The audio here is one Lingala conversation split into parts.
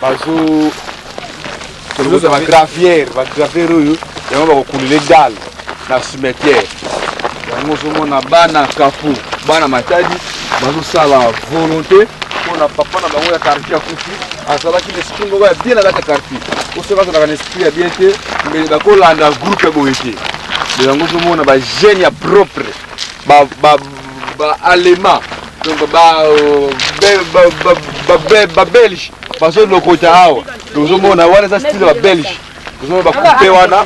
bazo tozo ba gravière oyo yango ba kokulile dal na cimetière yango somo na bana kafu bana matadi bazo sala volonté pour na papa na bango ya quartier kufi asala ki l'esprit ngo ya bien na la quartier o se va na esprit ya bien te mais ba ko landa groupe boyete yango somo na ba génie propre ba allemand donc ba belge bazo lokota hawa tozomona wana za style ba belge tozomona ba coupe wana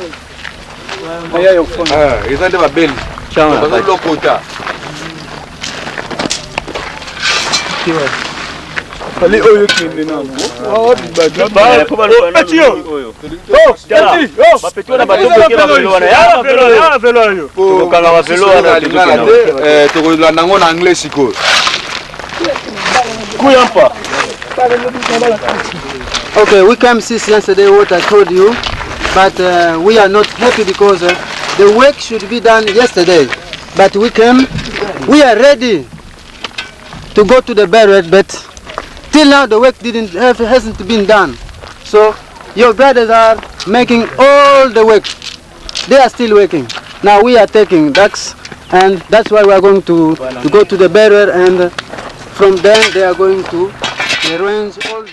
ils ont des babels bazo lokota ali oyo kende nango ba patio ba petio na bato ke ba velo wana ya velo yo to kala ba velo wana to ko la nango na anglais siko kuyampa. Okay, we came since yesterday what I told you, but we are not happy because the work should be done yesterday. But we came, we are ready to go to the burial, but till now the work hasn't been done. So your brothers are making all the work. They are still working. Now we are taking ducks, and that's why we are going to go to the burial, and from then they are going to arrange all the...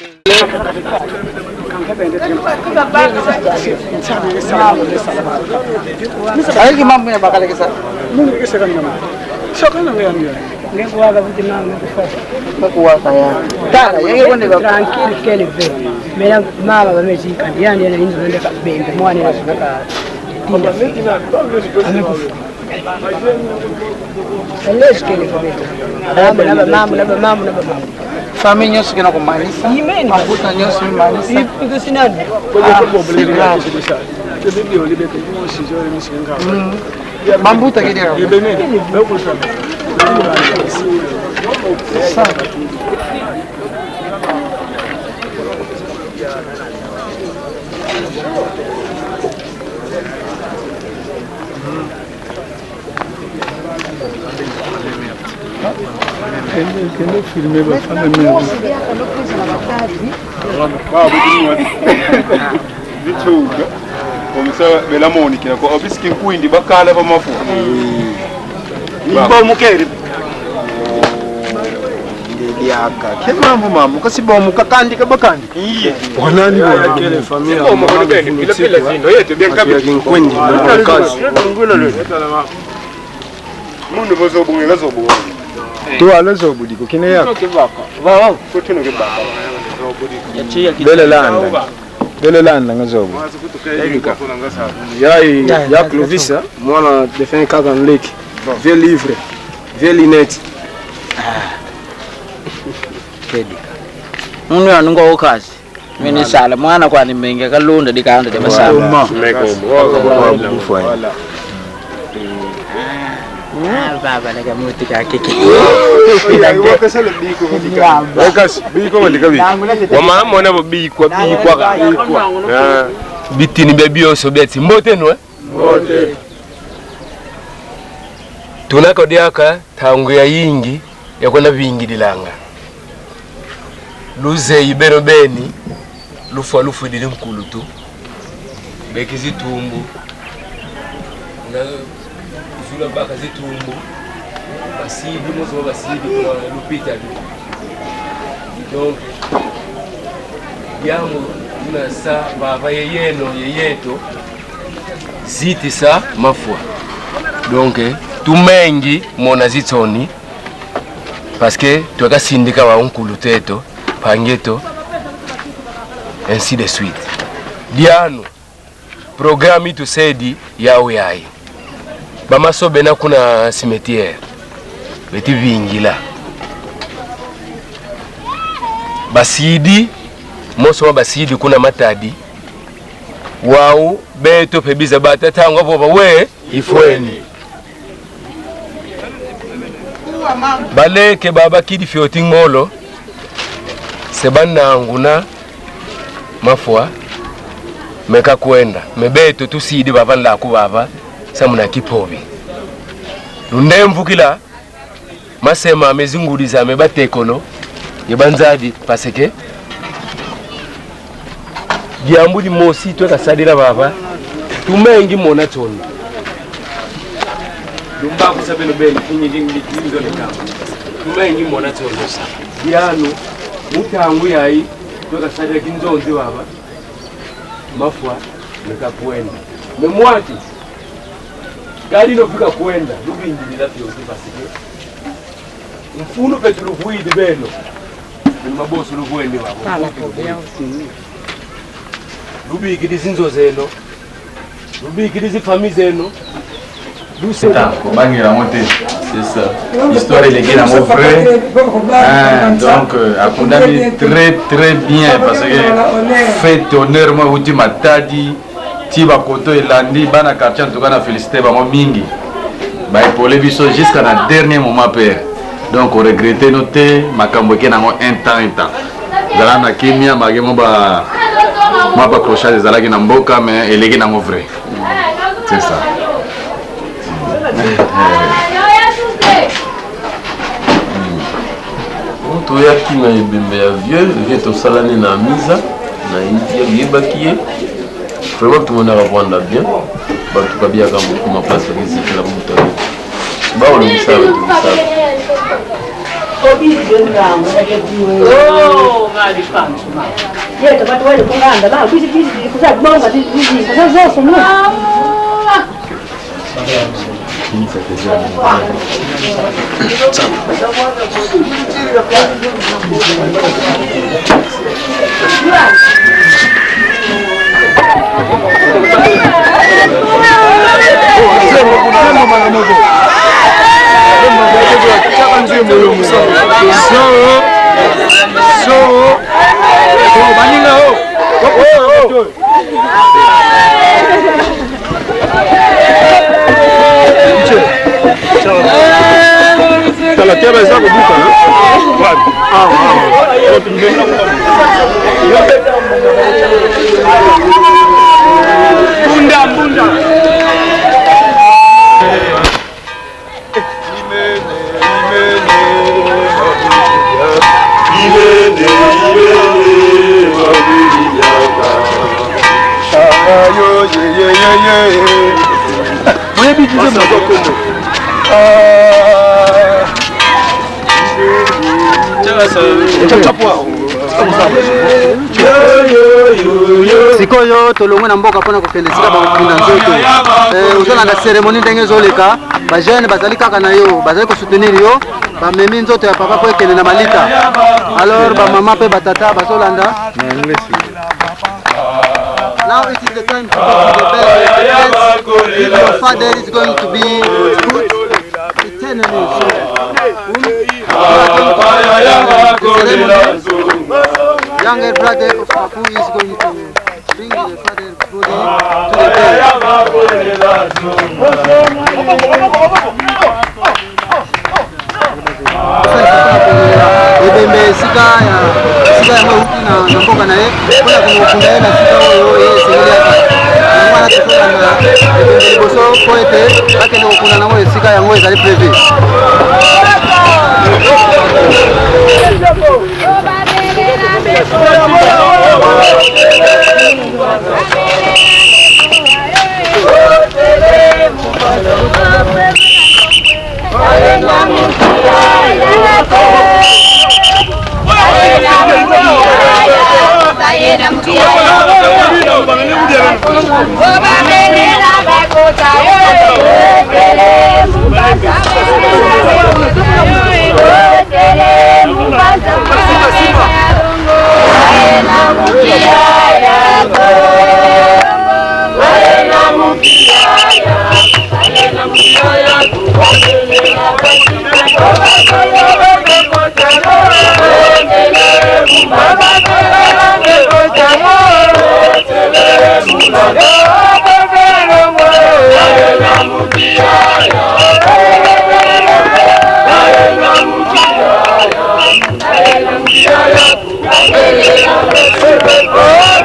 Famille nyos kena ko malisi mabuta nyos malisi iko sinani mambuta kidera Quando filmei vai fazer mesmo. Comme ça, mais la Monique, on a vu ce qu'il y a des bacala pour ma foi. Il va me faire. Quel mambo mambo, kasi bon muka kandi kabakandi. Wanani wa kile familia. Kwa mkono bene, bila zindo yetu bien kabisa kinkwindi na kazi. Mundu bozo bunga zo bunga. Tu alezo budiko kine yako. Wow, kutino ke baba. Bele landa ngazobo. Ya Clovisa, mwana defend Kagan Lake. Vieux livre, vieux lunette. Kedika. Mungu anungo okazi. Mimi sala mwana kwa nimenge kalunda dikaanda de basala. Baba na gamuti ka kiki. Biko walikabi. Wama mwana biko bitini bebio so beti mbote no mbote. Tunako diaka tangu ya yingi ya kwenda vingi dilanga. Luze ibero beni lufu dili mkulu tu. Bekizi tumbu. Na zula baka zitumbu. Basidi mozo basidi kuna lupita. Donc yangu una sa baba yeyeto ziti sa mafua. Donc tumengi mona zitoni parce que tuaka sindika wa onkulu teto pangeto ainsi de suite. Diano programme tu sedi yawe yai bama sobe na kuna cimetière beti vingila basidi moso basidi kuna matadi wao beto pebiza batatanga boba we ifweni baleke baba kidi fioti ngolo sebana nguna mafua meka kwenda mebeto tusidi baba la ku baba samuna kipobi lundemvukila masema amezinguriza mebatekolo yebanzadi parce que Giambuli mosi tweka sadira baba. Tumengi mona choni. Lumba kusabelo beni kinyi ndindo le kama. Tumengi mona choni. Giano mutangu yayi tweka sadira kinzonzi baba. Mafwa nikakwenda. Memwati. Gari nofika kwenda lubingilira byose basike. Mfuno petro vuidi beno. Ni mabosi lubwende baba. Lubikidi zinzo zeno. Lubikidi zifami zeno. Tá, bangira monter. C'est ça. L'histoire est liée à mon frère. Donc, à condamner très bien parce que fait honneur moi où tu m'as dit Tiba Koto et Landi, Bana quartier en tout cas, on a félicité Bama Mingi. Pour les bisos jusqu'à le dernier moment, père. Donc, on regrette noter, Makamboké n'a un temps. Zalana Kenya, Magemo ba crochet des Zalaki Namboka, mais elle est dans vrai. C'est ça. Tu es qui m'a bien vieux, il est au salon na misa, na India, Bakiye. Vraiment tout le monde a répondre bien. Bah tu vas bien comme ma place parce que c'est la montagne. Bah on le sait tout ça. Oh, vale fam. Yeto watu wale kunganda ba kwizi kuzabonga hizi sasa zote no. Sikoyo tolongo na mboka pona kokende sika bakunda nzoto uzona na cérémonie ndenge zoleka ba jeune bazali kaka na yo bazali ko soutenir yo ba memi nzoto ya papa ko ekende na malita alors ba mama pe batata bazolanda na English. Now it is the time to go to the bed. If your father is going to be good eternally, younger brother of Papu is going to bring the father's body to the bed. Sika ya mauti na mboka na ye kuna kumukunda ye na sika oyo ye sengeli yaka mwana tukolanda liboso po ete bakende kokunda nango esika yango ezali prévu. Oh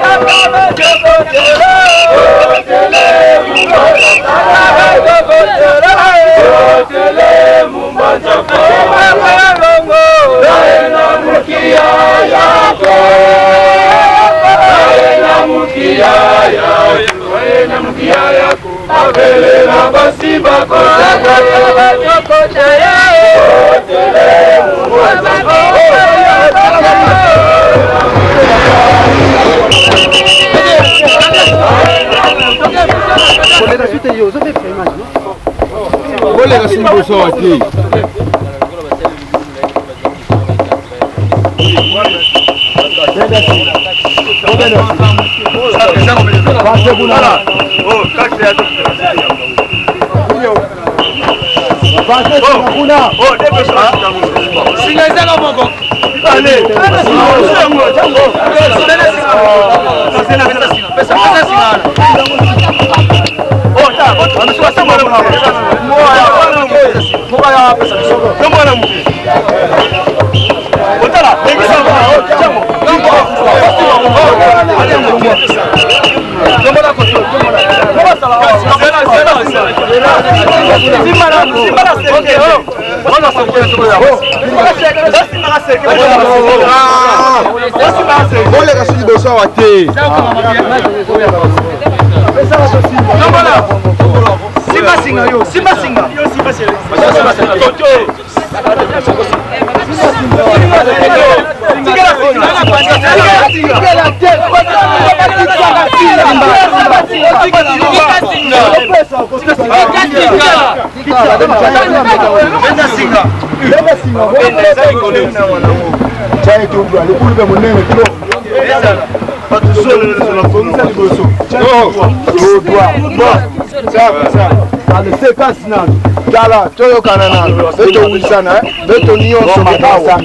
Tala, toyo kanana, beto wisana, beto nyonso makawa,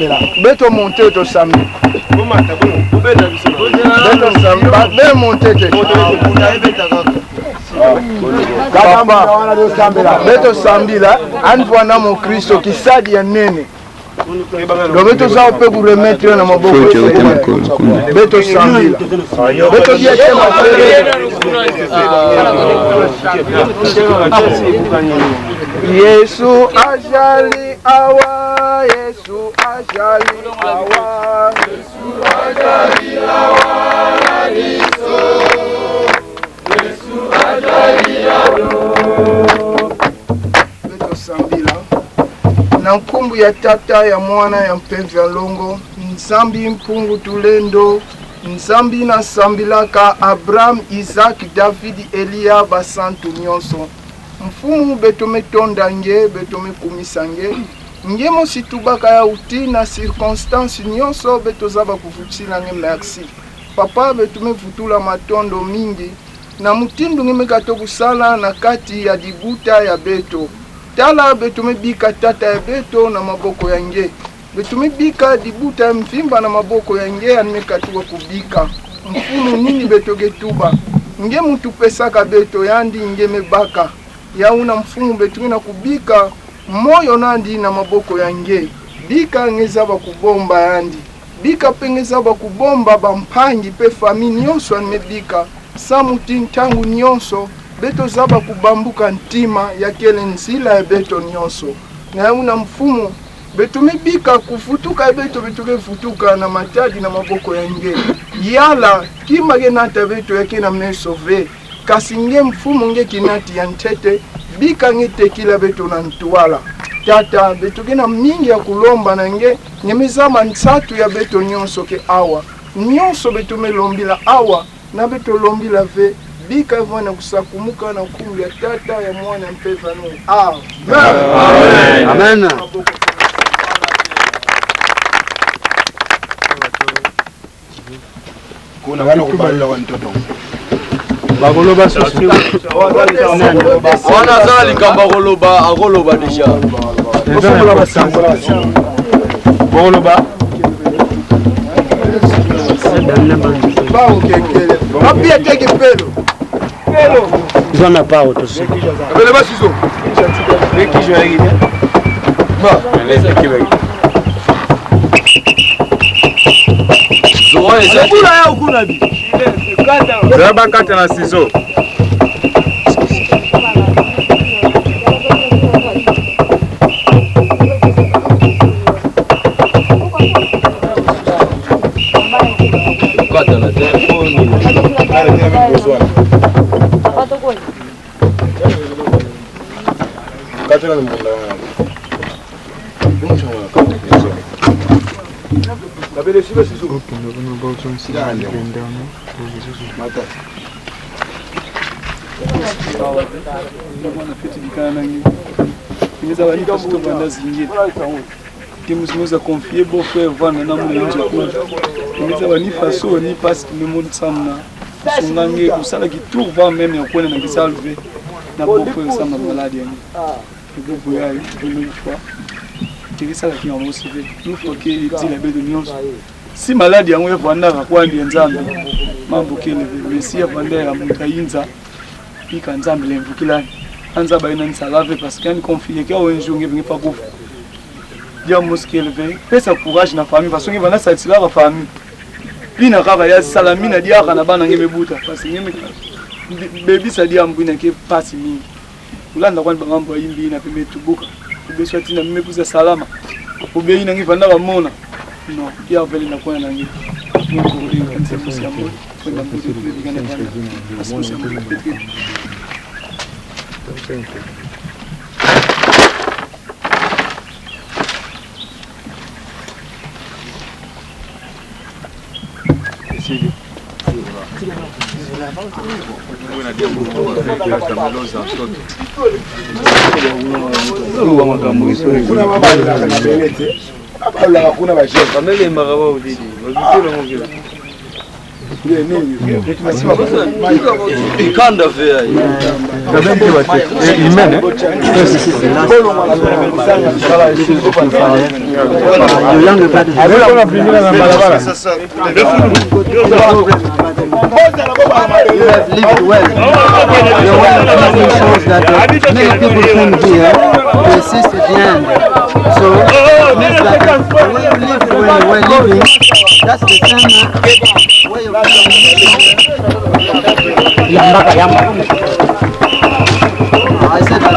beto monte to sami. Beto samba, be monte te. Beto sambila, antoana mon Kristo kisadi ya nene. Beto sao pe pour remettre na maboko. Beto sambila. Beto dia tema. Yesu ajali awa, Yesu ajali awa, Yesu ajali awa, Yesu ajali awa. Beto sambila. Na nkumbu ya tata ya mwana ya mpenzi ya longo, nzambi mpungu tulendo, nzambi na sambilaka Abraham, Isaac, David, Elia basantu nyonso. Mfumu betome tonda nge, betome kumisa nge mositubaka ya uti na circonstance nyonso betozaba kufutila nge merci. Papa betome futula matondo mingi, na mutindu nge mekato kusala na kati ya dibuta ya beto. Tala betome bika tata ya beto na maboko ya nge. Betome bika dibuta ya mfimba na maboko ya nge animekatuwa kubika. Mfumu nini betoge tuba. Nge mutu pesaka beto yandi nge mebaka. Yauna mfumu betumi na kubika moyo nandi na maboko ya nge. Bika ngezaba kubomba yandi. Bika pengezaba kubomba bampangi pe fami nyonso animebika. Samuti tangu nyonso. Beto zaba kubambuka ntima ya kele nzila ya beto nyonso. Na yauna mfumu betumi bika kufutuka beto betoke futuka na matadi na maboko ya nge. Yala kima genata beto yake na mesove. Kasi nge mfumu nge kinati ya ntete, bika nge tekila beto na ntuwala. Tata, beto gena mingi ya kulomba na nge, nyemezama nsatu ya beto nyonso ke awa. Nyonso beto me lombila awa, na beto lombila ve, bika vwana kusakumuka na kumbu ya tata ya mwana mpeva nwe. Amen. Amen. Kuna wana kubalila wa ntoto. Bagoloba sosi. Wana zali kamba goloba, agoloba deja. Bagoloba basangola. Bagoloba. Bao kekele. Apia teke pelo. Pelo. Zona pao tosi. Abele basizo. Eki jo yagi. Ba, leza kibe. Zoe zati. Kula ya ukuna bi. Zaba kata na sizo. Kata na telefoni. Kata na mbona. Kimuzumuza confier beau frère vana na munenje kunja. Kimeza bani faso ni passe tout le monde samna. Sungange usala ki tour va même ya kwena na kisalve na beau frère samna malade yangi. Ke beau yayi une fois. Kirisa ki en mosive. Nous faut que il dit la bête de nyonso. Si malade yango evanda ka kwandi nzambe. Mambo kele Messi avanda ya mutayinza. Pika nzambe lemvukilani. Anza baina nsalave parce que ni confier que au jour ngi pas kufa. Dia mosquée levé, fais ça courage na famille parce que vana satila la famille. Bina kaka ya salamina dia kana bana ngeme buta parce que ngeme baby sa dia mbina ke pasi mingi. Ulanda kwani bangambo yimbi na pembe tubuka. Ubeswati na mime kuza salama. Ubeyi na ngivanda bamona. No, ya vele na kwa na ngi. Ngo kuri kanse musi ya mo. Kwenda mbuzi kuligana bana. Asmusi ya mo. Lived well. Shows that many people came here to assist at the end. So it means that the way you lived when you were living, that's the same way of I said that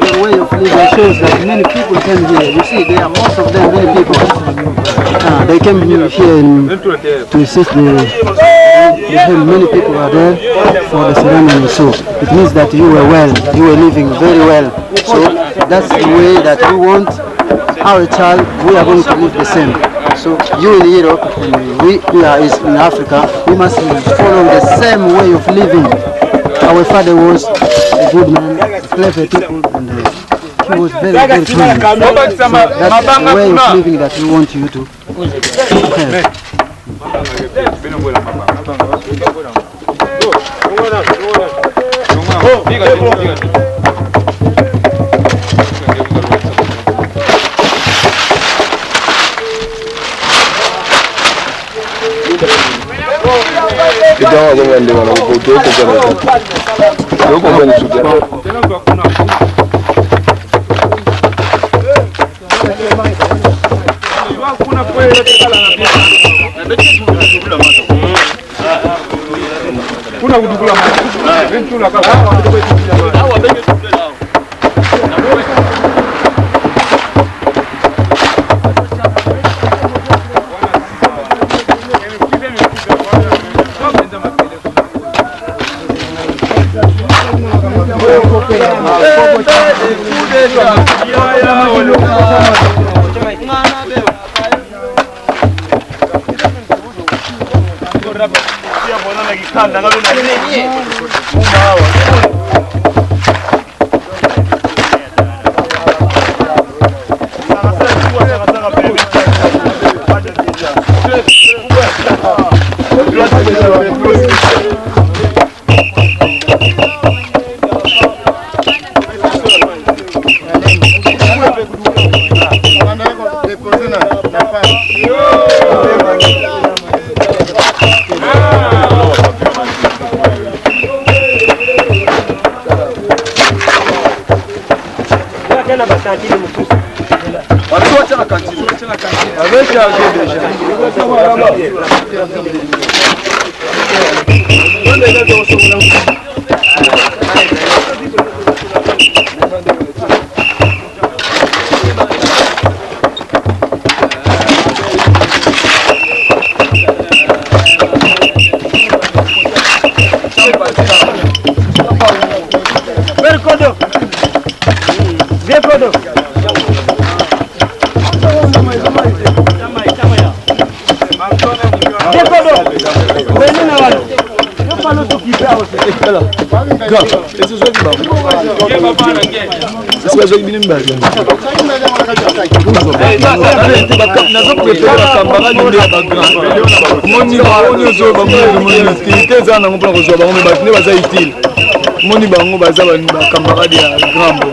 the way of living shows that many people came here. You see, there are most of them, many people. They came here to assist many people are there for the ceremony. So it means that you were well, you were living very well. So that's the way that we want our child, we are going to live the same. So you in Europe and we are in Africa, we must follow the same way of living. Our father was a good man, clever people, and he was very, very clean. So that's the way of living that we want you to have. Vem, Codô! moni bango baza ba camarade ya Grambo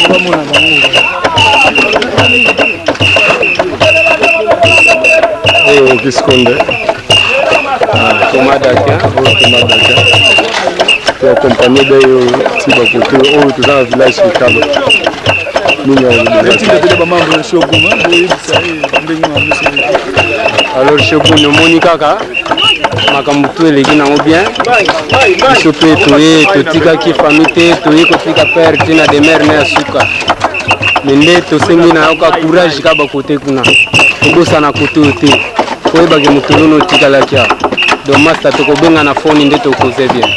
bamona bango Kiskonde Thomas Dakia tu accompagné d'ailleurs si ba côté au tout dans village Chicago alors Shogun moni kaka makambo tu eleki nango bien biso mpe toye totikaki famille te toye kotika pere te na demere na ya suka me nde tosengi na yoka courage ka bakote kuna tobosana kote oyo te koyebake moto lono otikalaki awa donc masta tokobenga na foni nde tokoze bien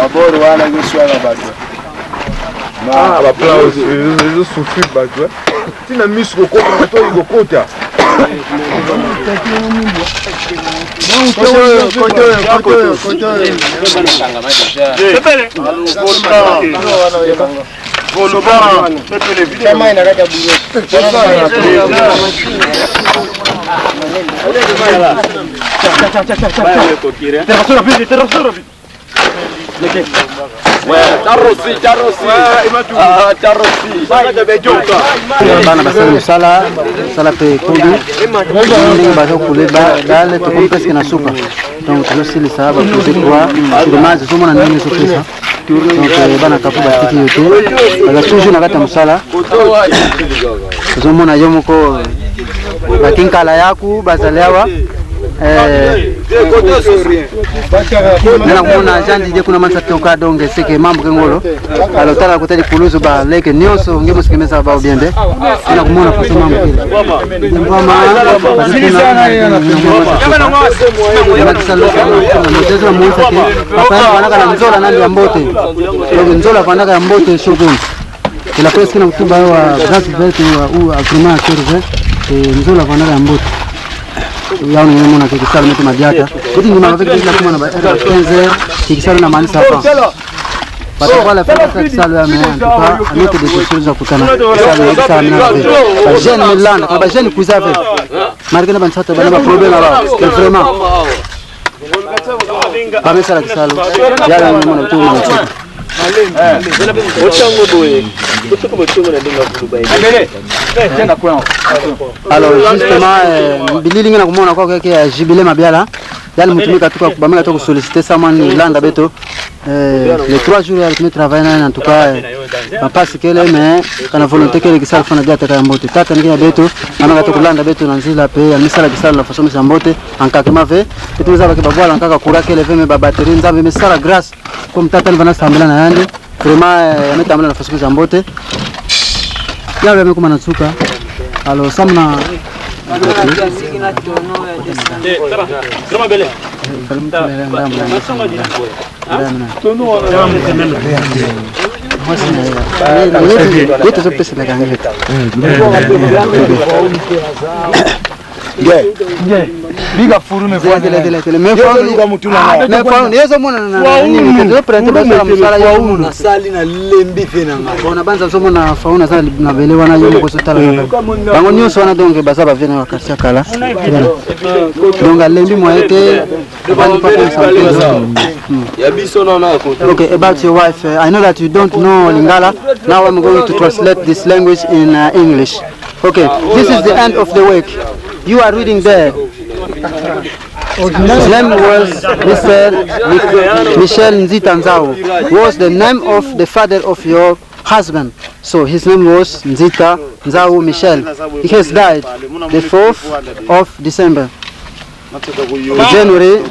Aboro wana ngishwala bato. Ah, ba applause, ils souffrent bato. Tina miss kokota to igokota. bana basala mosala sala pe kudu ndenge bazokolela dale tokomi presque na suka donc tozosilisa bapose kwa surmage ezomona ndenge ezopesa donc bana kapo batiki yo te baza toujours na kati ya mosala ozomona yo moko batinkala yaku bazali awa nana kumona jandi je kuna mansa toka donge seke mambo kengolo alotala kutali kuluzu ba leke nyoso ngemo sikemeza ba obiende nana kumona kwa mambo kile ngoma mchezo mmoja ke hapa wanaka na nzola nandi ya mbote nzola wanaka ya mbote shogun ila presque na kutuba wa grâce verte ou agrément serve nzola wanaka ya mbote yao ni mwana kikisala mtu madiata kuti ni maveki bila kama na 15 kikisala na manisa hapa batakuwa la fête kikisala ya mwana kwa anote de choses za kutana kikisala na ba jeune Milan kwa ba jeune kuzave marikana bansata bana ba problème là vraiment ba mesala kikisala yala ni mwana tu mwana alors justement bilili na kumona kwa kwa jibile mabiala yale mtumika tuka kubameka to solliciter samani landa beto les 3 jours ya tumé travailler en tout cas parce que les mais kana volonté que kisala fana diata ka mbote tata ngina beto amaka to kulanda beto na nzila pe ya misala kisala na façon ya mbote en kakema ve tuza ba kibabwala nkaka kurake le veme ba batterie nzambe misala grâce comme tata ni vana sambela na yandi vraiment ametamala na façon ya mbote yawe amekuma na tsuka alors samna Biga furu me fwa. Me fwa yezo mona na nini ke prente ba msala ya na sali na lembi fena nga. Bona banza somo na fauna sala na vele wana yoko ko sotala na. Bango nyuso wana donge basaba vena wakati kala. Donga lembi moete bandi pa Okay, about your wife, I know that you don't know Lingala. Now I'm going to translate this language in English. Okay, this is the end of the week. You are reading there. His name was Michel Nzita was the name of the father of your husband. So his name was Nzita Nzao Michel. He has died the 4th of December, January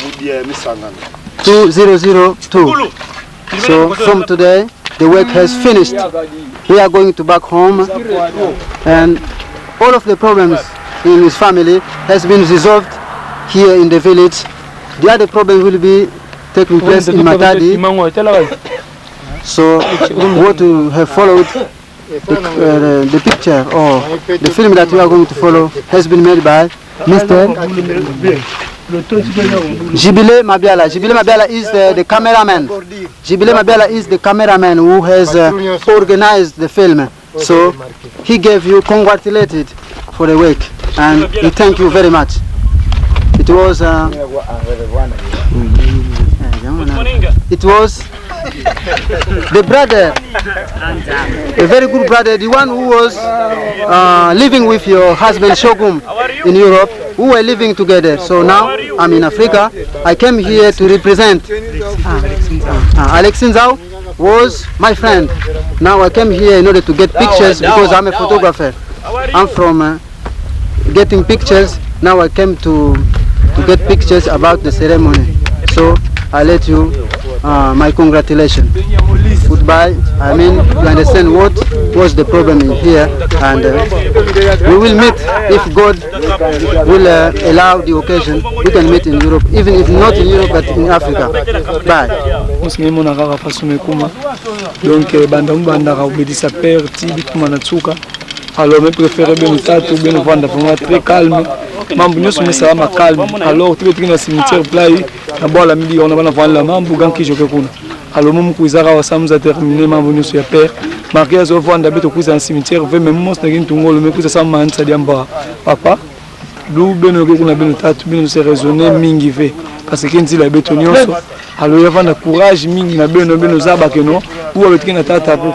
2002. So from today, the work has finished. We are going to back home, and all of the problems in his family has been resolved here in the village. The other problem will be taking place in Matadi. So what you have followed, the picture or the film that we are going to follow has been made by Mr. Jibile Mabiala. Jibile Mabiala is the cameraman. Jibile Mabiala is the cameraman who has organized the film. So he gave you congratulated for the work, and we thank you very much. It was the brother, a very good brother, the one who was living with your husband Shogum in Europe, who were living together. So now I'm in Africa. I came here to represent. Alex Nzao was my friend. Now I came here in order to get pictures because I'm a photographer. I'm from getting pictures. Now I came to get pictures about the ceremony. So I let you my congratulations. Goodbye. I mean, you understand what was the problem in here, and we will meet if God will allow the occasion. We can meet in Europe, even if not in Europe, but in Africa. Bye. Donc, bandam obédissa père, tibi manatsuka. Alors, mes préférés, ben tatu, ben vanda, très calme. Mambo nyoso mesala ma calme. Alors, tout le cimetière play, na bola midi on a bana vanda mambo ganki joke kuna. Alors, mon kuizara wa samza terminé mambo nyoso ya père. Marqué zo vanda beto kuiza na cimetière, ve même mos na gintungolo me kuiza sama mansa diamba. Papa, lu beno kuna beno tatu, beno se raisonner mingi ve. Parce que nzila beto nyoso. Alors, ya vanda courage mingi na beno zaba keno, ou avec na tata po.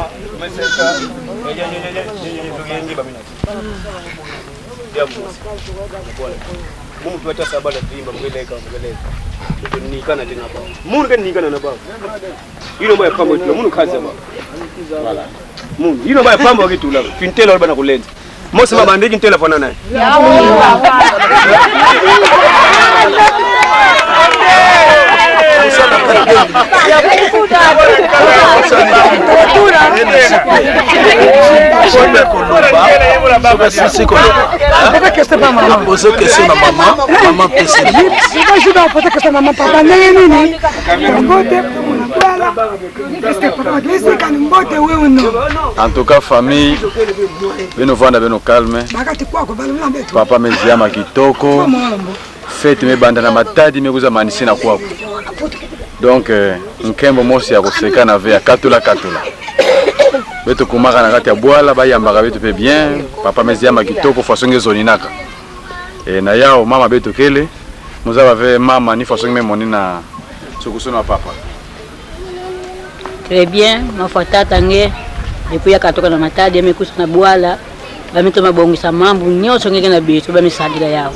En tout cas, famille, beno vanda beno calme. Papa meziama kitoko. Fete me banda na matadi me kuza manisi na kwako. Donc nkembo mosi ya koseka na ve ya katula. Beto kumaka na kati ya bwala ba yambaka beto pe bien. Papa meziama kitoko fasonge zoninaka. Na yao mama beto kele. Muzaba ve mama ni fasonge me monina sokuso na papa. Très bien, mafuata tange depuis akatoka na matadi amekusa na bwala bameto mabongisa mambo nyoso ngeke na biso bamisadila yao.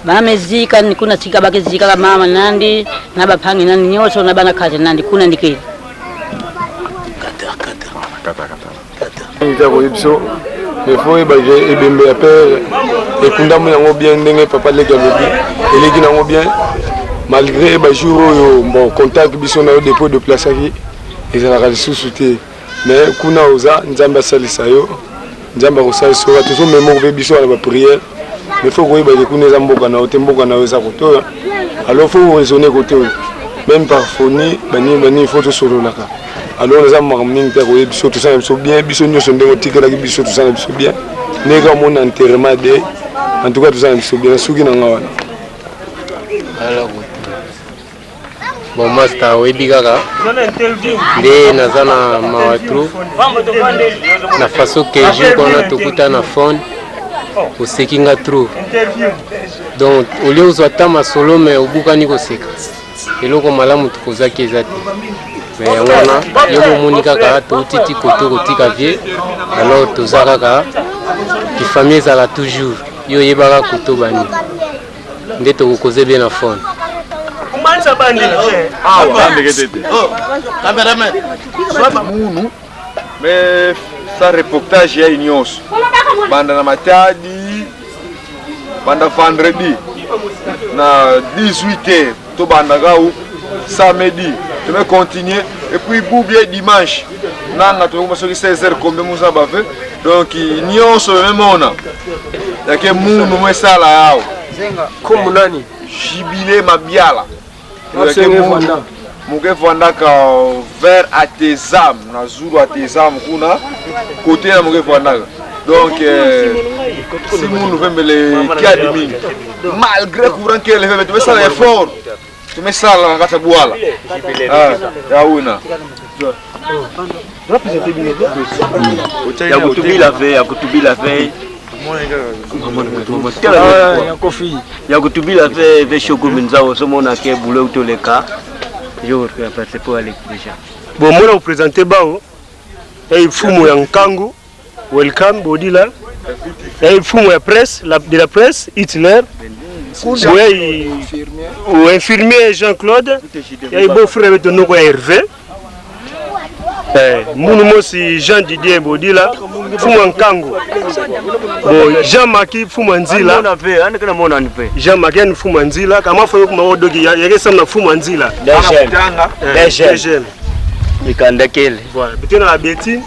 Bamezika ni kuna sika bakezika mama nandi na bapangi nandi nyoso na bana kaze nandi kuna ndikile. Kata. Ndako yipso efo ebaje ebembe ya père ekunda mu yango bien ndenge papa leki alobi eleki nango bien malgré ba jour bon contact biso na dépôt de place aki ezalaka lisusu te mais kuna oza nzambe asalisa yo nzambe akosalisa yo toujours mémoire ve biso na ba prière mais faut koyeba kuna eza mboka na ote mboka na yo eza kotoya alors faut raisonner côté même par phonie bani faut to sololaka alors les amants mingi te ko biso tout ça biso bien biso nyonso ndenge tikela biso tout ça biso bien nega mon enterrement de en tout cas tout ça biso bien suki na ngawana alors bon master webi kaka nde naza na mawatru na faso que jour kona tokuta na fond oseki nga trop donc olie ozwa ta masolo me obukani koseka eloko malamu tokozaki eza te mais yango wana yo bomoni kaka toutiti koto kotika vie alors toza kaka kifamille ezala toujours yo oyebaka koto bani nde tokokoze bien na fond munu mais sa reportage ya nyonso banda na matadi banda vendredi na 18h to banda gao samedi tu vais continuer et puis boubier dimanche nanga to commencer 16h comme musa bafe donc nyonso même ona yake munu mwesala yao comme nani Jibile Mabiala muke vandaka vers Atezam na Zulu Atezam kuna côté na muke vandaka donc si munu vembele kadimi malgré courant que le tu ça effort tu mets ça la kata bwala ya una ya kutubila veille ya kutubila ve shokuminzao somona ke boulot utoleka yo c'est pour aller déjà bon moi vous présenter bao et fumo ya nkangu welcome bodila et fumo ya presse de la presse Hitler oui ou infirmier Jean-Claude et beau frère de noko Hervé munu mosi Jean Didier Bodila fumo nkangu bon Jean Maki fumo nzila Jean Maki fumo nzila kama fo kuma odogi yake samna fumo nzila DGL ikandekele voilà bitena la beti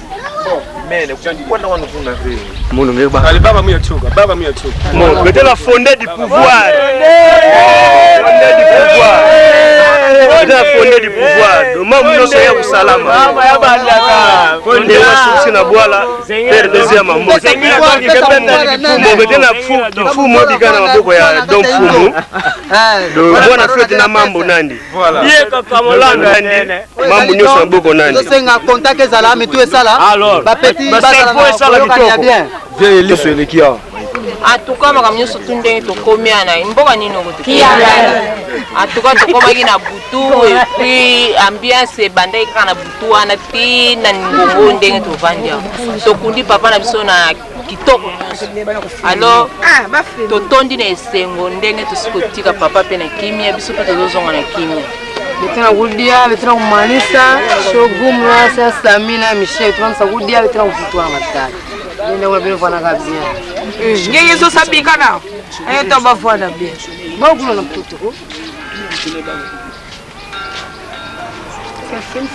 mene kwenda wanufuna vile munu ngeba ali baba miyachuka bon bitena fondé du pouvoir fondé du pouvoir doma mnoso ya usalama fondé wasusi na bwala père deuxième mambo betena fumo bikana maboko ya don fumo do bwana fete na mambo nandi ye kaka molanga nene mambo nyoso maboko nandi senga contact ezala mais tout esala ba petit basala bien vie liso elekia atuka makamnyoso tunde to komiana mboka nini ngoto atuka to komaki na butu et puis ambiance bandai kaka na butu wana ti na ngongo ndenge to vandia to kundi papa na biso na kitoko alors to tondi na esengo ndenge to sikotika papa pe na kimia biso pe to zonga na kimia betena kudia betena kumanisa shogum rasa Samina Michel tuanza kudia betena kufutwa matatu ndio wale vile fana kabisa ngeke zo sabika na ayo to bafana bien bakuna na mtoto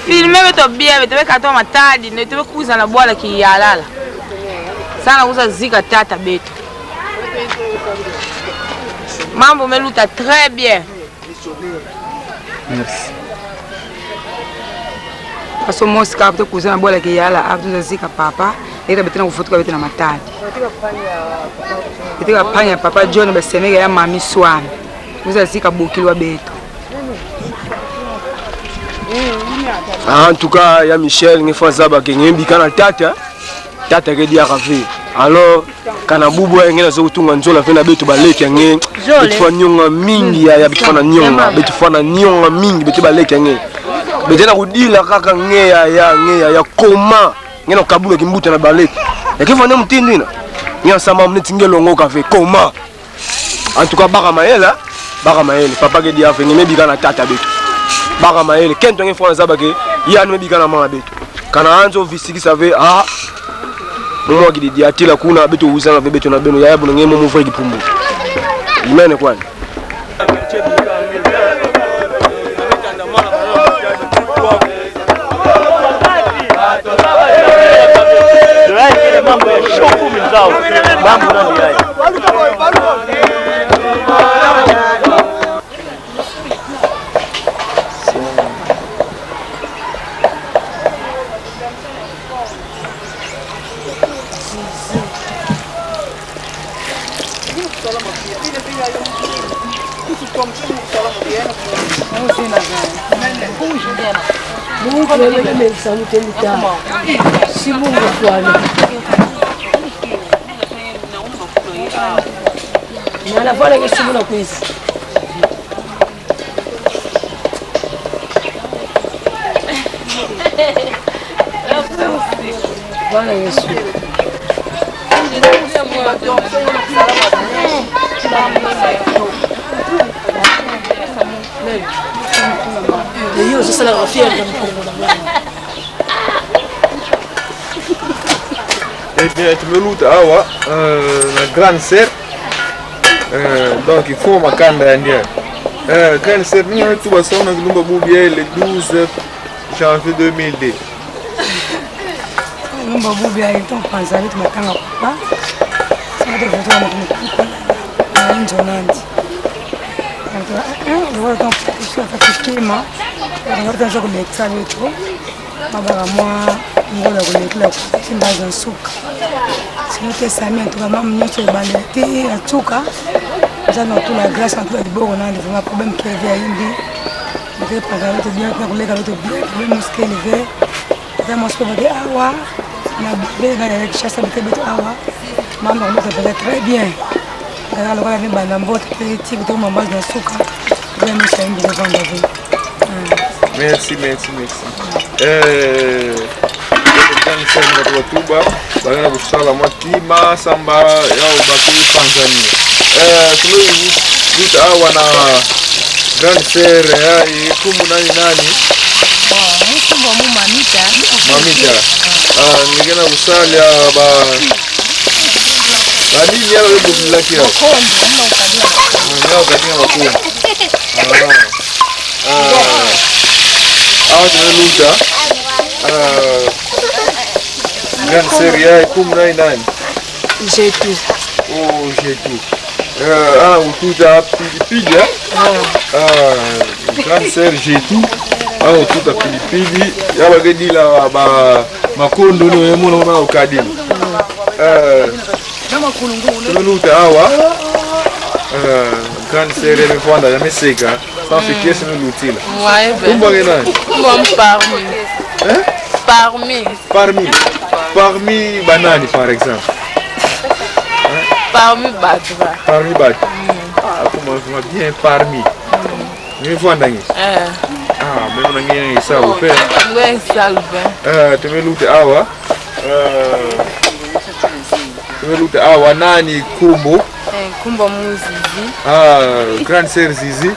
filme beto bien beto bekato matadi ne to kuza na bwala ki yalala sana kuza zika tata beto mambo meluta très bien. Merci. Parce que moi, si je suis cousin, je suis là, je suis papa, et je suis photo avec ma matadi. Je suis papa John, je suis là, mamie Swan. Vous êtes là, beaucoup de beto. En tout cas, il y a Michel, il faut savoir qu'il y a un bicana tata, tata qui dit à Ravé. Alors, quand on a boubou, il y a un autre qui a fait un beto balek, il y a un beto nyonga mingi, il y a un beto nyonga, beto nyonga mingi, beto balek, il y a beto na kudila kaka ngeya ya koma, ngena kabula kimbuta na balek. Ya kifa na mtindi ina. Nya sama mnetingelo ngoka fe koma. En tout cas, baka maele, papa qui dit à faire, il y a un bicana tata beto. Baka maele kento nge fona zabake ya no bikana mama beto kana anzo visiki save ah mumo gidi atila kuna beto uzana ve beto na beno ya yabo nge mumo fegi pumbu imene kwani mambo ya shoku mzao mambo ndio haya. tumeluta awa na grande sœur donc il faut makanda ndia grande sœur ninga tuba sauna kilumba bubia le 12 janvier 2002 Lumba bubia então panza vitu makanga papa sasa ndio vitu na njo nandi ndio então kushika ndio ndio kuleksa vitu mabara mwa ngola kulekla simbaza nsuka sinote samento kama mnyoto bandete atuka jana tu la grâce entre les bords on a vraiment problème qui vient indi mais pas grave tout bien pour les gars tout bien même ce qu'il veut vraiment ce que veut awa na bébé na avec chasse avec beto awa maman on peut très bien alors on a mis bana mbote petit tout maman dans suka vraiment c'est une bonne vendredi. Merci. Tuba bagana kusala mwatima samba yao baki Tanzania tumevuta hawa na grande sœur ya kumu nani Mtumbo mu mamita nigena kusali ba badini yao yebo mlaki yao makondo tumeluta grande sœur ya kumu nani j'ai tout ututa pilipili grande sœur j'ai tout ututa pilipili yabagedila ba makondo no yemuna mama ukadila tumeluta awa grande sœur yemefanda yameseka sans fikier sinulutila umbage nani parmi banani par exemple Parmi Batu. Comment bien parmi. Nous voyons d'ailleurs. Même on a gagné ça au père. Oui, ça le fait. Tu me luttes awa. Tu me luttes awa nani Kumbo. Kumbo Muzizi. Grande sœur Zizi.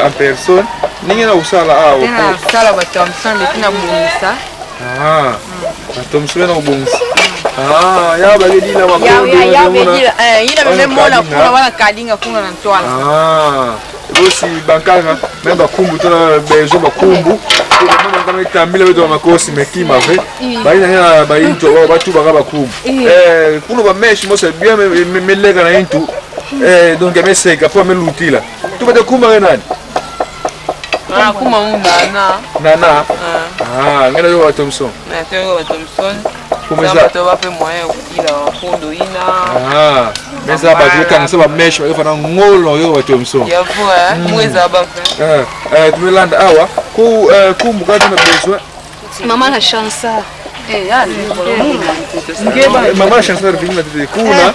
En personne. Ninguém na usala awa. Tena usala wa Thompson betina Bungisa. Thompson na Bungisa. Ya bagedila makondo ya bagedila ina memona kuna wana kadinga kuna na ntwala bosi bankanga memba kumbu tona bezo bakumbu mama kama itambila beto makosi mekima ve baina ya bainto batu bakaba kumbu kuno ba mesh mo c'est bien melega na intu donc meseka po melutila tu bade kuma nani kuma nana ngana yo Thompson na yo Thompson Samba toba pe moyen ukila kondo ina. Meza ba jeka nsa ba mesh ba fana ngolo yo wa Thompson. Ya voa, mweza ba fe. Tumelanda awa ku kumbuka tuna besoin. Mama na chansa. Mama na chansa vingine tete kuna.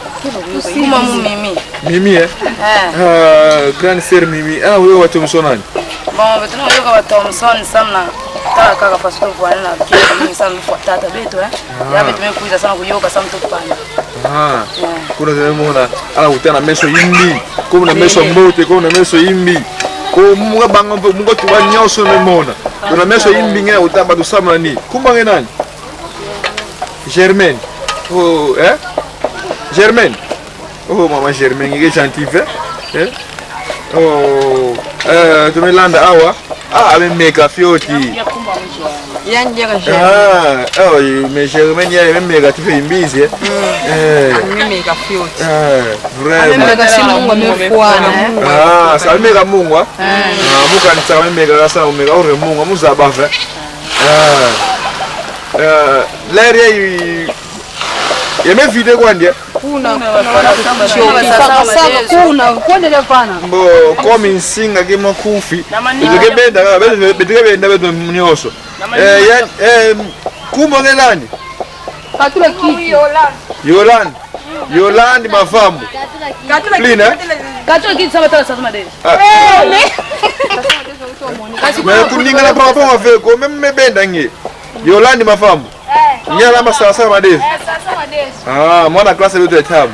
Kuma mimi. Mimi grande sœur Mimi. Wewe wa Thompson nani? Bon, betuna yo wa Thompson samna. Kaka kaka pastor bwana na kimi sana mfuatata beto ya beto mekuiza sana kuyoka sana tupana kuna zemona utana meso imbi kuna meso mbote kuna meso imbi ko munga banga munga tuba nyoso memona kuna meso imbi nge utaba dusama ni kumba nge nani Germaine Germaine mama Germaine nge gentive tumelanda awa amemeka fioti mais Germaine ya memeka tife imbizi memeka fioti memeka simungu amefwana sa memeka mungu muka nitsa memeka sana memeka ore mungu muzaba fa l'air Yeme vide kwa ndiye? Kuna Mbo komi nsinga kima kufi. Betike benda betu mnyoso. Kumbo ngelani? Katula kiki. Yolandi mafambo. Plina? Katula kiki sama tala sasa dele. Kuninga na papa mafeko meme benda nge. Yolandi mafambo. Nyala masasa madezi. Mwana klase betu ya tamu.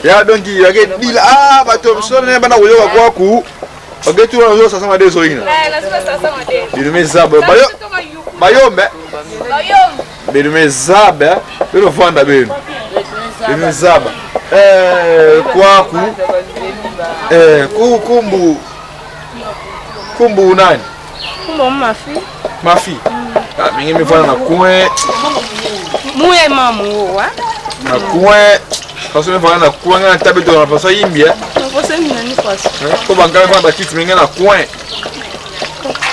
Ya donki yake dila bato msone bana kuyoka kwaku. Ogetu wana sasa madezi oina. Bidume zaba bayombe. Bidume zaba bino fanda bino. Bidume zaba. Kwaku kumbu nani? Kumbu Mafi. Mingi mifana na kwe. Muye mamu wa. Na kwe. Kaso mifana na kwe nga tabeto na pasa imbia. Naposa mina ni pasa. Ko banga mifana na kiti mingi na kwe.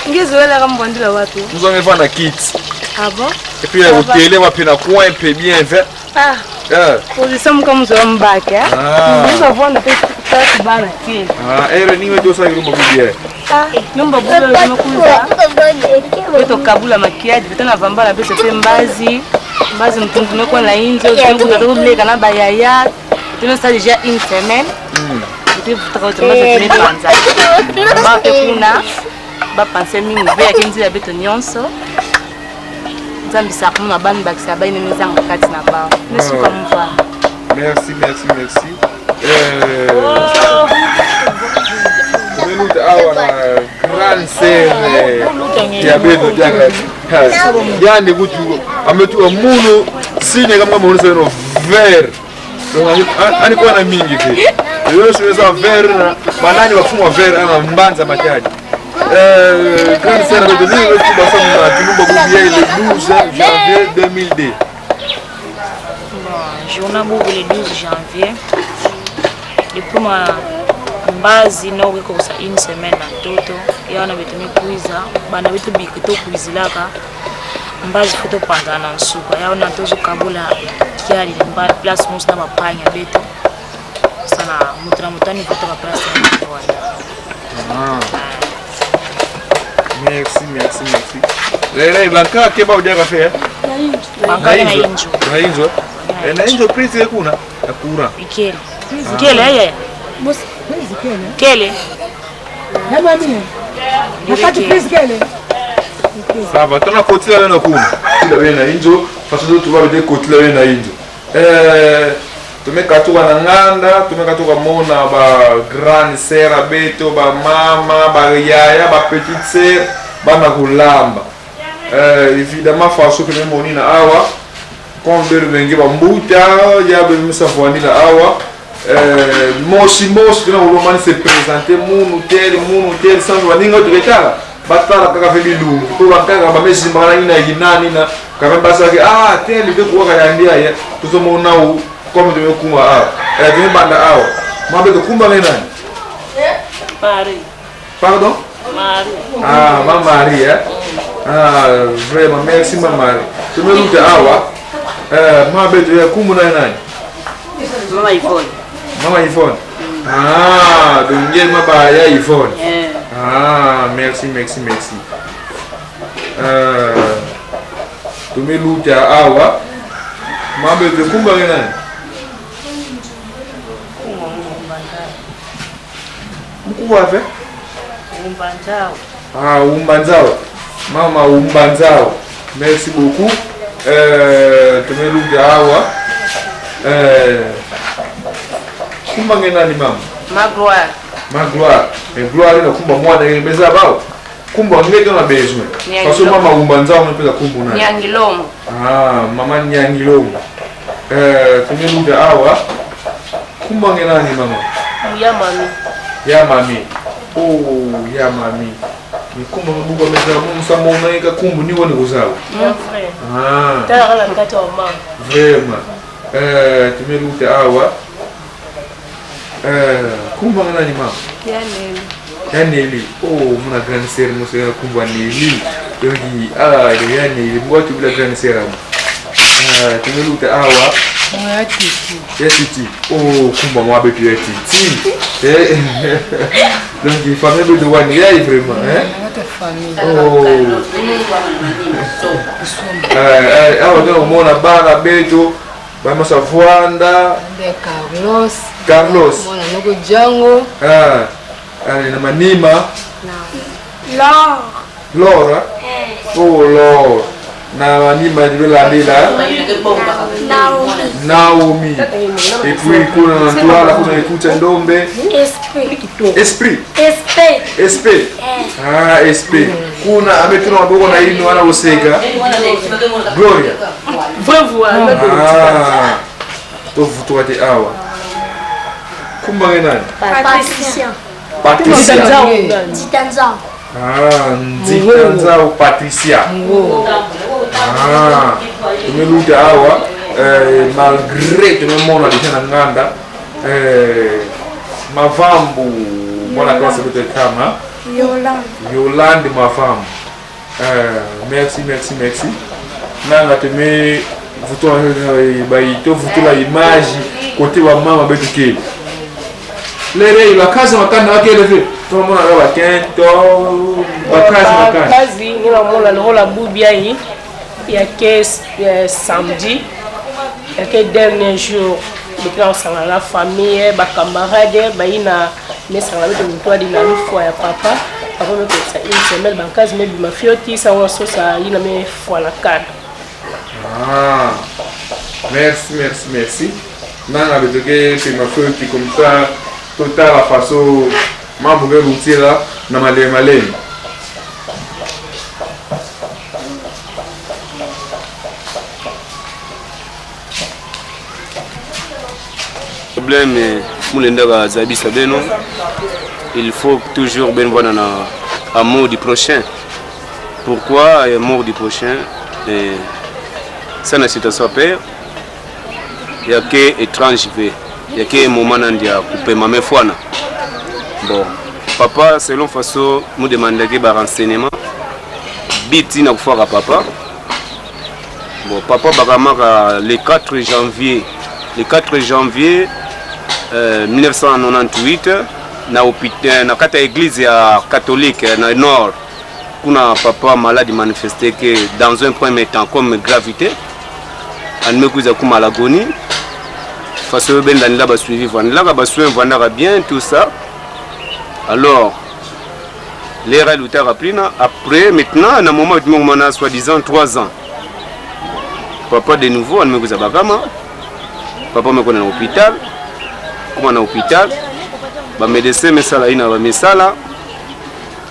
Ngezi wela kama bandila watu. Mzo mifana na kiti. Ah bon? Et puis au télé wa pena kwe pe bien fait. Posição como zo mbake. Ndio vona pe tatu bana kile. Era niwe dosa irumba kubia. Nyumba bula zimekuza. Beto kabula makiaji betana vambala bese pe mbazi mtundu meko na inzo zingu ndio mleka na bayaya. Tuna sta déjà une semaine. Ndio tutakaotomasa tuni kwanza. Ba pe kuna ba penser mingi be akinzi ya beto nyonso. Nzambi sakuma bani bakisa baine mizanga kati na bao. Nesuka mva. Merci. Awa na grande sœur diabetes yani kutu ametua muno sine kama muno seno vert ani kwa na mingi te leo sio vert na banani wafumwa vert ana mbanza matadi grande sœur de Denis le tout basa na kilumba kubia le 12 janvier 2002 journée bobu le 12 janvier depuis ma mbazi no wiko sa une semaine na toto yana betumi kuiza bana betu bikito kuizilaka mbazi foto pandana nsuka yana tozo kabula kiali mba place musna mapanya beto sana mutra mutani foto ka place merci lele banka keba ujaga fe banka na injo na injo prince kuna akura ikele yeye Kele. Naba mimi. Napata pesa kele. Sawa, tuna kotila leo kuna. Kila wewe na injo, fasozo tuba bide kotila wewe na injo. Tumekatoka na nganda, tumekatoka mona ba grande sœur beto, ba mama, ba yaya, ba petite sœur, bana kulamba. Évidemment faso que même on ina awa. Quand de vengi ba mbuta, ya be msafwani na awa. Moshi tuna ulomani se présenter munu tel sans waninga tuketala batala kaka fe bilu ko bankaka ba mesi mbana ina yinani na kama basa ke tel de ko ga yandia ya tuzomo na u comme de kuma de banda awa mabe to kumba nani Marie pardon Marie ma Marie vraiment merci ma Marie tumeluta awa mabe to kumba nani Mama Yvonne. Mama Yvonne. Donc il m'a parlé Yvonne. Merci. Tu me luttes à Awa. Ma belle de Kumba Renan. Pourquoi faire? Umbanzao. Mama Umbanzao. Merci beaucoup. Tu me luttes à Awa. Kumba ngenani mama? Magloire. Mais gloire ina kumba mwana ile beza bao. Kumba ngeke na besoin. Parce que mama umbanzao mpeza kumbu nani? Nyangilomo. Mama Nyangilomo. Tumeluda awa. Kumba ngenani mama? Ya mami. Ya mami. Ni kumba mbuga meza msamo unaika kumbu ni woni kuzao. Mon frère. Tala la kata wa mama. Vraiment. Tumeluda awa. Kumba ngenani mama? ya Nelly. Oh, muna grande sœur muso kumbwa Nelly. Yogi ya Nelly mwa tu bila grande sœur. Tumeluta awa. Ya Titi. Ya Titi. Oh, kumbwa mwa betu ya Titi. Donc il famille de Wani ya vraiment Notre famille. Oh. Awa ndio mona bana betu. Bama Savwanda. Carlos. Mwana noko Jango. Na Manima. Laura. Oh Laura. Na Manima ndivela ndila. Naomi. Et puis kuna Antoine, kuna Ekucha Ndombe. Esprit. Esprit. Kuna ametuna maboko na ino ana Osega. Gloria. Tovutuate awa. Kumba nani? Patricia. Nzitanzao Patricia. Tumeluta awa malgré tumemona déjà na nganda mavambu mwana klasa bote kama Yolande mafambu. Merci. Nanga teme vuto baito vuto la image côté wa mama betu kele. Lere la kazi makana wake levé. Tout le monde a la kento kazi nina mona lola bubia yi ya caisse samedi ya que dernier jour depuis on s'en la famille ba camarade ba ina mesanga betu mtwa dina fois ya papa me ko sa une semaine ba kazi me bi mafioti sa waso sa ina me fois la carte. Merci. Nana betuke c'est ma fioti comme ça total la façon mambo ke rutira na malema. Problème mulendaka zabisa beno, il faut toujours ben voir na amour du prochain. Pourquoi amour du prochain? Ça na situation père. Il y a que étrange fait. Il y a que moment ndia couper ma fwana. Bon, papa selon façon nous demandait des renseignements. Biti na kufa papa. Bon, papa bakamaka le 4 janvier 1998 na hôpital na kata église ya catholique na nord. Kuna papa malade manifesté que dans un premier temps comme gravité. Anmekuza kuma l'agonie. Façon ben dans là suivi voilà ba soin voilà bien tout ça. Alors les résultats après maintenant na moment où on a soi-disant 3 ans. Papa de nouveau anmekuza bakama. Papa me connaît à l'hôpital. Comment à l'hôpital? Ba médecin mesala ina ba mesala.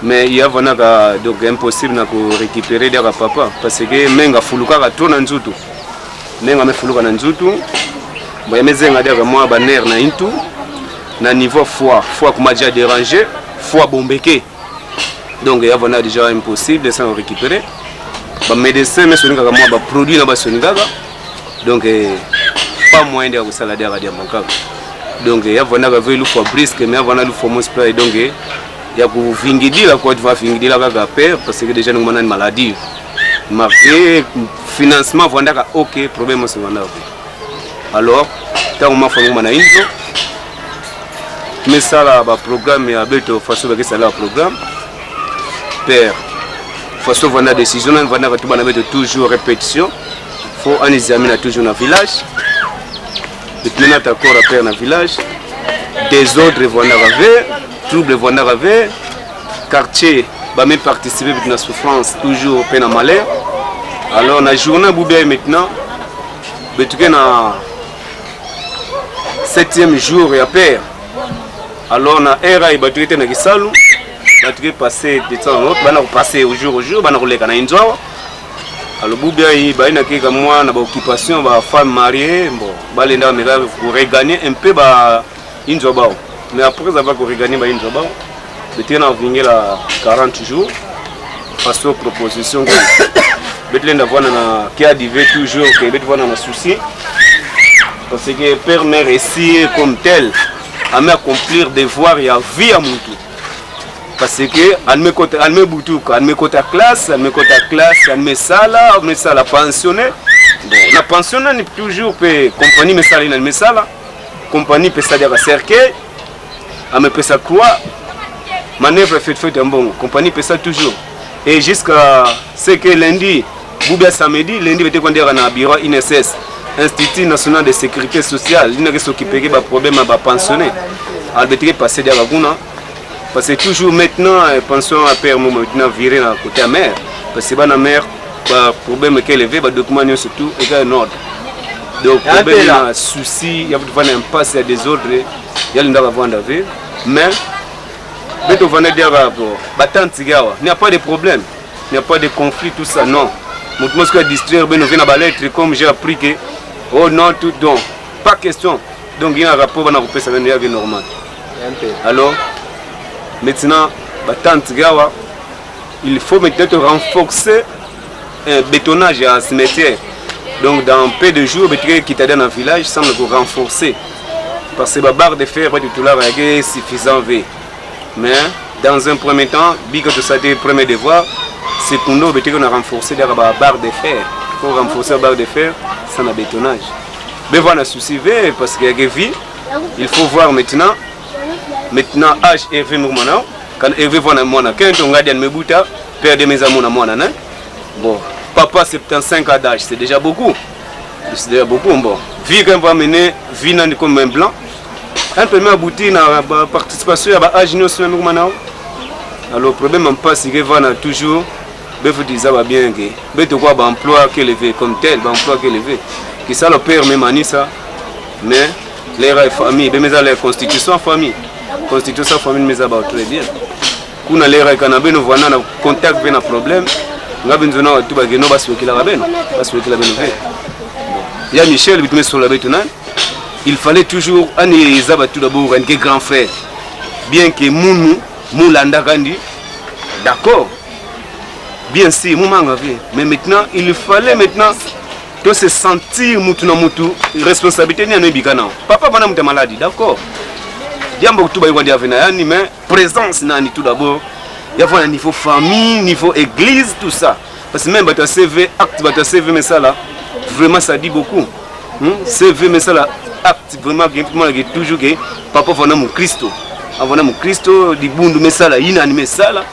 Mais il y a vraiment donc impossible na ko récupérer de papa parce que menga fuluka ka tona nzutu. Menga me fuluka na nzutu. Ba mezenga de moi ba nerf na intu. Na niveau foi kuma déjà dérangé, foi bombeke. Donc il y a vraiment déjà impossible de s'en récupérer. Ba médecin me soninga ka moi ba produit na ba soninga. Donc pas moyen de ça la derrière mon cas. Donc il y a vraiment le faut brisque mais avant le faut spray donc il y a pour vingidila quoi tu vas vingidila ka père parce que déjà nous avons une maladie. Marqué financement voilà OK problème c'est voilà. Alors tant on m'a fait mon inzo mais ça là ba programme ya beto façon que ça là programme père façon voilà décision on va tout bana beto toujours répétition faut un examen toujours dans village. Depuis notre accord à faire dans le village, des autres vont arriver, troubles vont arriver, quartier va même participer à la souffrance, toujours peine à malheur. Alors, la journée Boubé maintenant, le 7e jour et après, alors on a era et battu dans le salon, battu passé de temps en autre, on a passé au jour, on a roulé dans une zone. Alors Boubia il y a une occupation de femme mariée, bon, pour regagner un peu une job. Mais après avoir regagné une job, on a venu là 40 jours face aux propositions qui a dit toujours que il y a un souci parce que père mère ici comme tel à accomplir devoir et à vie à mon tour. parce que alme butuka alme kota classe alme sala pensionné bon la pensionné ni toujours pe compagnie me sala ina me sala compagnie pe ça dire cercueil ame pe ça croix manœuvre fait un bon compagnie pe ça toujours et jusqu'à ce que lundi ou samedi lundi vete kondera na bureau INSS Institut National de Sécurité Sociale il n'a s'occuper des problèmes à pensionné albetre passer de la guna parce que toujours maintenant pension à père maintenant virer à côté à mère parce que la mère problème qu'elle élevé document surtout et un ordre donc problème un souci il y a pas impasse il y a des ordres il y a une vendre mais mais on va dire batante gawa il n'y a pas de problème il n'y a pas de conflit tout ça non moi ce que distraire ben on vient à lettre comme j'ai appris que oh non tout donc pas question donc il y a un rapport dans le ça devient normal alors maintenant batante gawa il faut maintenant renforcer un bétonnage à cimetière donc dans peu de jours qui t'a dans le village semble renforcer parce que la barre de fer est tout là est suffisant mais dans un premier temps bigo de ça des premiers devoirs c'est pour nous qu'on a renforcé la barre de fer pour renforcer la barre de fer sans le bétonnage mais voilà souci parce qu'il y a des vies il faut voir maintenant âge Hervé Mourmana quand Hervé voit mon quand on regarde mes bouta père de mes amours à moi bon papa 75 ans d'âge c'est déjà beaucoup bon vie qu'on va mener vie dans comme un blanc un peu mais abouti na participation à âge nous sur Mourmana alors problème en passe il va toujours ben faut dire ça va bien que ben de quoi emploi qu'il élevé comme tel emploi qu'il élevé qui ça le père même ani ça mais les famille ben mais la constitution famille mais ça va très bien kuna les kana ben nous na contact ben na problème ngabe nzona tout ba geno basi okila ben il y a Michel bitme sur la bétonnage il fallait toujours ani zaba tout d'abord un grand frère bien que moulanda kandi d'accord bien sûr mais maintenant il fallait de se sentir mutu responsabilité ni bikana papa bana mutu maladie d'accord diambo tout ba yandi avena yani mais présence nani tout d'abord il y a un niveau famille niveau église tout ça parce que même bata CV acte bata CV mais ça là vraiment ça dit beaucoup CV mais ça là acte vraiment toujours que papa vana mu Christo avant mon Christo di bundu mesala ina ni mesala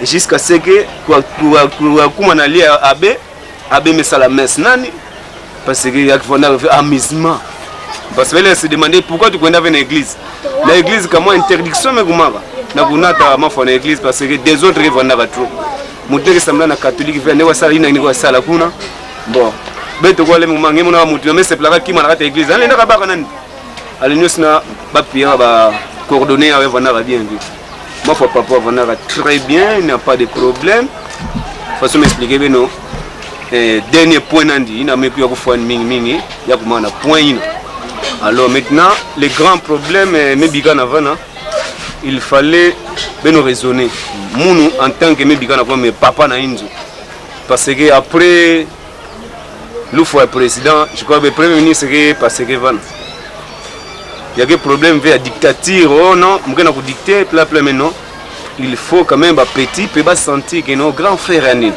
jusqu'à ce que kwa kuma nalia abe mesala mes nani parce que il faut arriver amusement parce que là se demander pourquoi tu connais venir l'église l'église comme interdiction mais comment na kunata mafa na église parce que des autres vont na trop muteke samla na catholique vient ne sala ina ni kwa sala kuna bon beto kwa le mumangi muna mutu mais c'est plaka ki mana église allez na ba nani allez na ba pia ba coordonné avec Vanara bien vu. Moi, papa Vanara très bien, il n'y a pas de problème. Il faut m'expliquer, mais non. Dernier point, il n'y a même plus de mini, il y a un point. Alors maintenant, les grands problèmes, il fallait nous raisonner. Nous, en tant que mais papa na inzo. Parce que après, le fois président, je crois que le premier ministre, parce que Van. Il y a des problèmes avec la dictature, oh non, je vais vous dicter, non. Il faut quand même petit peu sentir que nos grands frères Yanni.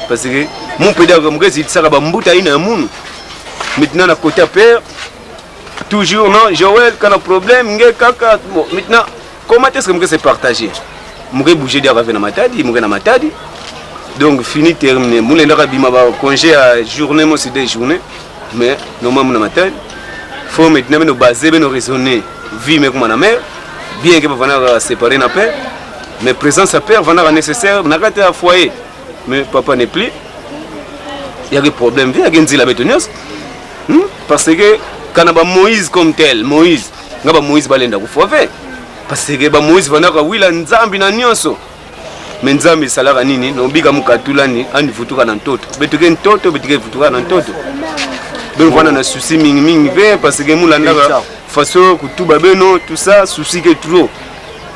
Parce que mon pédage, ça va me maintenant, à côté père, toujours non, Joël, quand un problème, maintenant, comment est-ce que c'est partagé? Je vais bouger d'arriver dans ma tête, donc fini, terminé. Je vais congé à journée, moi c'est des journées, mais normalement dans ma tête. Il faut maintenant nous baser, nous raisonner, vivre comme ma mère, bien que nous séparer na père, mais présence à père va nécessaire, n'a pas été à foyer, mais papa n'est plus. Il y a des problèmes, il y a des la bétonneuse, parce que quand on a Moïse comme tel, Moïse va l'aider au foyer, parce que Moïse va n'avoir oui la nzambi na nyonso, mais nzambi salaire nini, non biga mukatulani, andi futuka na ntoto, betuke ntoto, betuke futuka na ntoto. Donc voilà un souci ming parce que nous l'avons façon kutuba beno tout ça souci que trop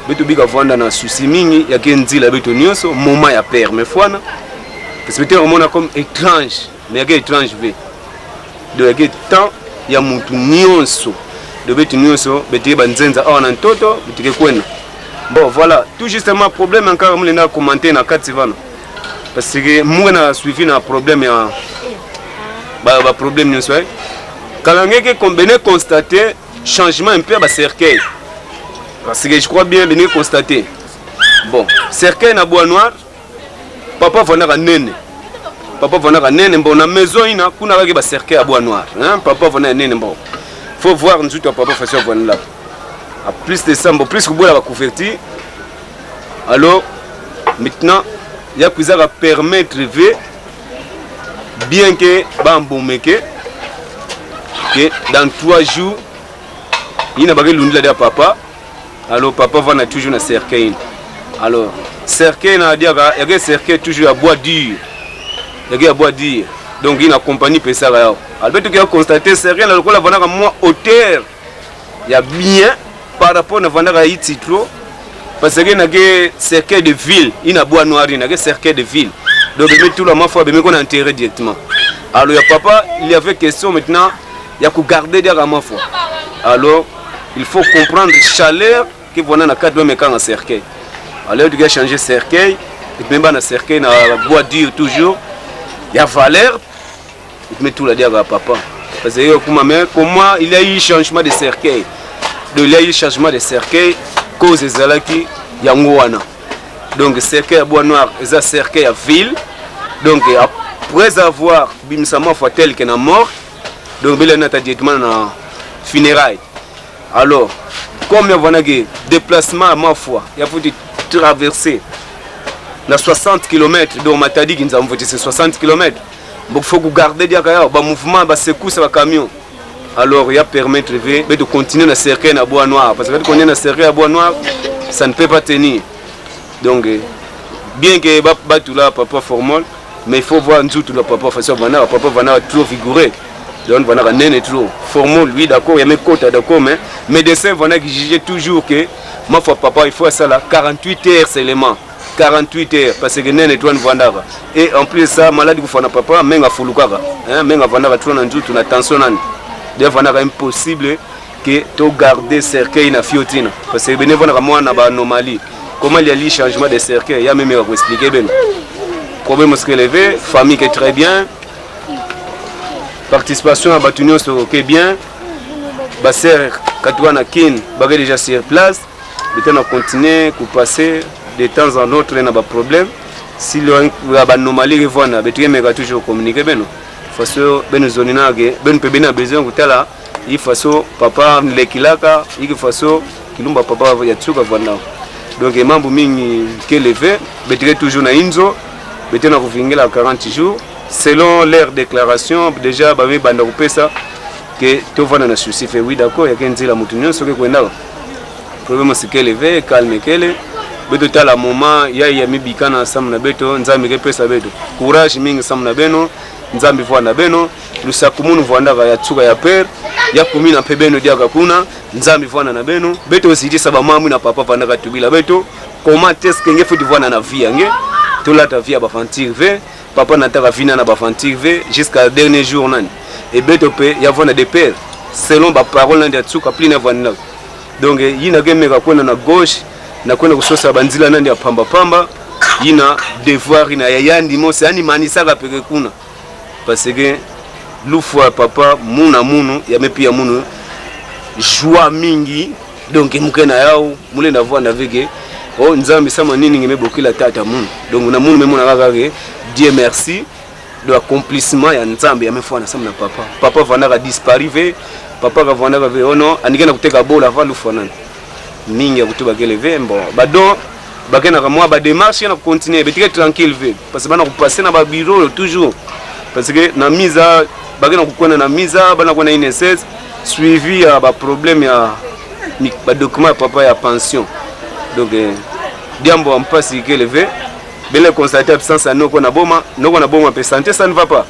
beto bika vanda na souci mingi ya kenzi la beto nyonso moment ya père mais fois parce que on a comme étrange mais ya étrange ve de ya temps ya mutu nyonso de beto nyonso beti banzenza awa na ntoto betike kwena Bon, voilà, tout justement, problème encore, je vais commenter dans 4 semaines. Parce que moi, j'ai suivi un problème, un problème, quand on a constaté changement un peu à cercueil. Parce que je crois bien venir constater. Bon, cercueil na bois noir, papa va na nene. Papa va na nene, bon, na maison ina, kuna va ba cercueil à bois noir. Hein, papa va na nene, bon. Faut voir nous tout papa faire ça là. À plus de ça, bon, plus que bois la couverture. Alors, maintenant, il y a que ça va permettre de bien que bambomeke que dans 3 jours, il n'a pas de l'unité de papa. Alors, papa va toujours dans cercueil. Alors, cercueil, il y a un cercueil toujours à bois dur. Il y a bois dur. Donc, il y a une compagnie qui peut ça. Alors, tu as constaté cercueil, il y a moins hauteur. Il y a bien par rapport à la Ititro. Parce qu'il y a un cercueil de ville. Il y a un bois noir, il y a un cercueil de ville. Donc, il y a tout le monde qui a enterré directement. Alors, il y a papa, il y avait question maintenant, il y a que garder derrière ma foi. Alors, il faut comprendre la chaleur qui vient dans le cadre de cercueil. Alors, il y a changé de cercueil, et même dans le cercueil, dans le bois dur toujours, il y a valeur, il met tout là derrière papa. Parce que comment il y a eu changement de cercueil. Donc, il y a eu changement de cercueil, cause des alaki, il y a un donc, cercueil à bois noir, c'est un cercueil à ville. Donc, après avoir bimsama fatel qui est mort, donc il y a un directement dans funérailles. Alors, comme il y a un déplacement à ma foi, il faut traverser dans 60 km, donc on m'a dit qu'ils ont voté 60 km. Donc il faut garder le mouvement, le secousse le camion. Alors, il y a permettre de continuer dans le cercueil à bois noir. Parce que quand on est dans le cercueil à bois noir, ça ne peut pas tenir. Donc, bien que tout là, papa formol, mais il faut voir nous tout le papa façon papa va trop vigoureux. Donc, on va trop formol, lui d'accord, il y a mes côtes d'accord, mais médecin va juger toujours que ma foi papa il faut ça là 48 heures seulement. 48 heures parce que nene toi vandara. Et en plus ça maladie pour papa menga fulukaka, hein menga vandara trop na njutu na tension nani. D'ailleurs vandara impossible que tu garder cercueil na fiotina parce que bénévole na moi na ba anomalie. Comment il y a le changement de cercueil, il y a même à vous expliquer ben. Problème se lever, famille qui est très bien. Participation à Batunion c'est bien. Basser Katouana Kin, bagay déjà sur place. Maintenant on continue pour passer de temps en autre il y a des problèmes. Si il y a une anomalie, il faut toujours communiquer. Façon ben zonina ge ben pe ben besoin kutala il façon papa lekilaka il façon kilumba papa ya tsuka vana. Donc mambo mingi ke levé betre toujours na inzo betre na kuvingela 40 jours selon leur déclaration déjà ba banda kupesa que to vana na souci fait oui d'accord ya kenzila mutunyo soke kwenda problème c'est que levé calme kele beto tala moment ya mibikana samna beto nzambe ke pesa beto courage mingi samna beno nzambe vwana beno lusakumunu vwanda ya tsuka ya père ya kumina pe beno dia kakuna nzambe vwana na beno beto ositisa ba mamu na papa vanda katubila beto comment est-ce que ngefu divwana na vie nge tola ta vie ba fantir ve papa nataka vina na ba fantir ve jusqu'à dernier jour nani et beto pe ya vwana de père selon ba parole ndia tsuka plina vwana donc yina gemeka kwenda na gauche na kwenda kusosa banzila nandi ya pamba pamba yina devoir ina yayandi mose yani manisaka peke kuna parce que l'oufwa papa muna munu ya mepi ya munu joie mingi donc mukena yao mule na voix navege oh nzambe sama nini ngemebokila tata munu donc na munu memona kakake Dieu merci de accomplissement ya nzambe ya mefwana sama na papa vanaka disparive papa ka vanaka ve ono anikena kuteka bola va l'oufwa nani mingi ya kutuba kele ve bon badon bakena ka moi ba démarche na continuer betike tranquille ve parce que bana kupasser na ba bureau toujours. Parce que na misa bagena kukona na misa bana kona INSS suivi ya ba problème ya ba document papa ya pension donc diambo en passe qui levé bele constater absence à noko na boma pe santé ça ne va pas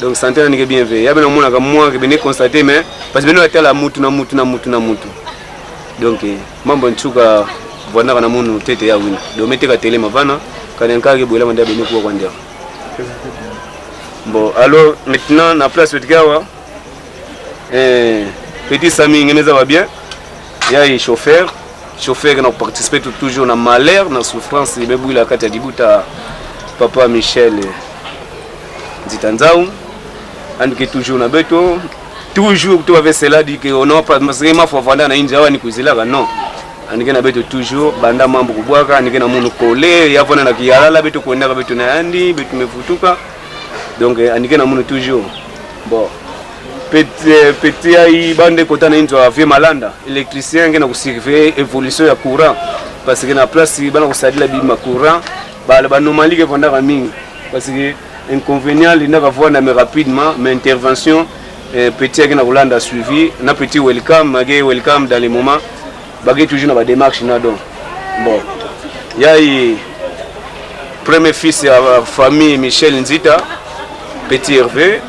donc santé n'est bien veillé ya bena mona ka moi que bene constater mais parce que beno était la mutu donc mambo nchuka vwana na munu tete ya wina do meteka tele mavana kana nkage bola manda bene kwa kwandia. Bon, alors maintenant, la place de Gawa, petit Sami, ça va bien. Il y a un chauffeur, chauffeur qui a participé toujours dans malheur, dans souffrance. Et même la carte du bout à papa Michel Zitanzaou, and qui toujours dans beto, toujours tu avais cela dit que on n'a pas vraiment faut vendre dans India ou ni kuizila non. And qui na beto toujours banda mambo kubwaka, and qui na munu kole, ya vona na kialala beto kuenda beto na andi, beto mefutuka. Donc and qui na munu toujours. Bon. Petit aïe bande kota na inzo avie malanda électricien qui na kusurveiller évolution ya courant parce que na place bana kusadila bima courant ba normali que vanda mingi parce que inconvénient linda ka voir na rapidement mais intervention petit qui na kulanda suivi na petit welcome dans les moments bagay toujours na ba démarche na donc bon yaï premier fils ya famille Michel Nzita petit Hervé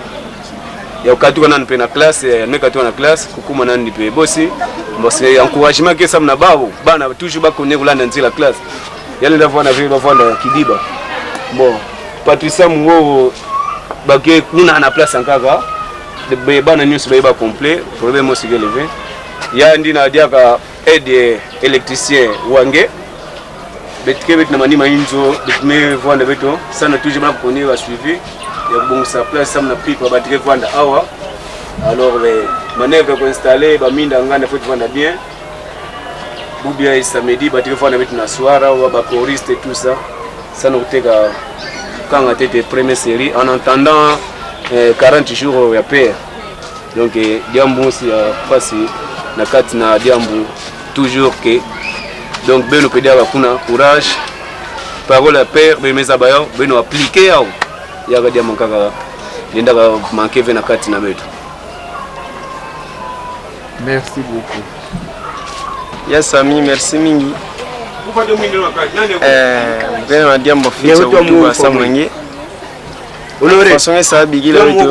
ya ukatu kana nipena classe ya nekatu na classe kukuma nani nipe bosi bosi encouragement que ça na babo bana toujours ba connaître là dans la classe yale ndavona na vile bavona kidiba bon Patricia Mungo bake kuna na place ankaka de bana news ba complet problème aussi levé ya ndina dia ka aide électricien wange betike bet na manima inzo betme vona beto sana toujours ba connaître suivi. Il y a bon sa place ça na pique ba battre vendre awa alors les manœuvres qu'on installer ba minda ngana faut vendre bien bubia et samedi battre vendre avec na soara ou ba choriste et tout ça ça nous teka quand on était première série en attendant 40 jours ya père donc diambo aussi face na kati na diambo toujours que donc beno pédia ba kuna courage parole à père mais mes abayo beno appliquer au ya gadia mankaka linda ka manke vena kati na betu. Merci beaucoup. Yes ami, merci mingi. Ben na diambo fitso kwa samwenge. Façon ça bigila betu.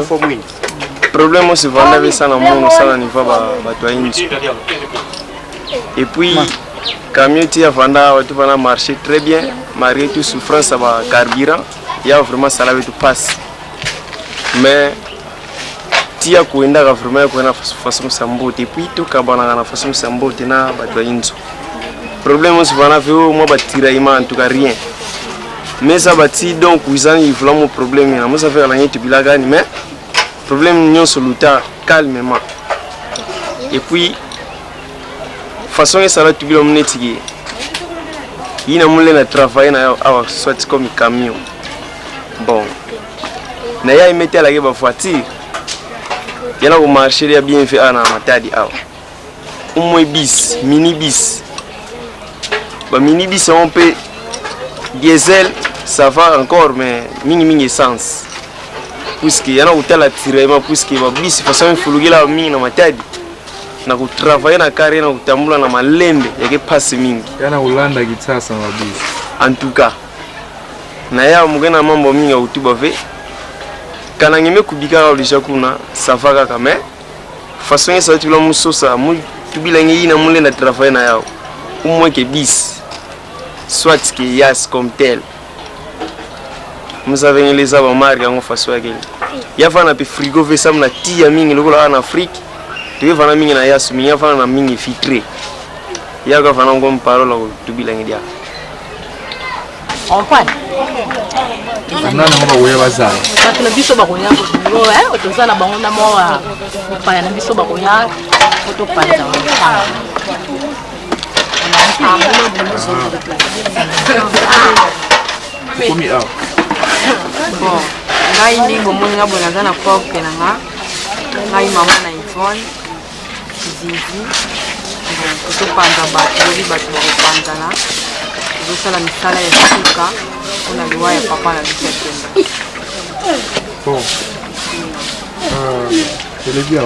Problème c'est vendre ça na mono ça na niveau ba to inji. Et puis camion tia vanda watu bana marcher très bien, malgré tout souffrance ba carburant. Il y a vraiment ça là tout passe mais tia kuenda vraiment kuenda façon sambote puis tout kabana na façon sambote na bato inzo problème c'est vraiment fait moi batira ima en tout cas rien mais ça bati donc ils ont vraiment problème na moi ça fait la nuit bila gani mais problème nyon soluta calmement et puis façon ça là tu bila mnetiki ina mule na travailler na awa soit comme camion. Bon, na ya imete la ba voiture. Yana ko marcher ya bien fait ana matadi awa. Umwe bis, mini bis. Ba mini bis on peut diesel, ça va encore mais mingi essence. Puisque yana ko tala tirema puisque ba bis façon fulugila mingi na matadi. Na ko travailler na carrière na kutambula na malembe yake passe mingi. Yana ulanda kitasa na bis. En tout cas na ya mugena mambo mingi utuba ve kana ngime kubika ulisha kuna safaka kama façon ça tu la musosa mu tubila ngi na mule na travail na yao umweke bis soit que yas comme tel musa venye les aba marque en façon yake ya fana pe frigo ve sam na tia mingi lokola en Afrique tu fana mingi na yas mingi fana na mingi filtré ya ka fana ngom parole tubila ngi dia on point nana ngoma woya bazala parce que biso ba koya ko otozala bango na mo pa na biso ba koya to panza komi a bon ngai ndingo mona bona zana kwa penanga ngai mama na iPhone zizi to panza ba ko panza na la misala ya suka kuna liwa ya papa na bisekenda. Bon. C'est le bien.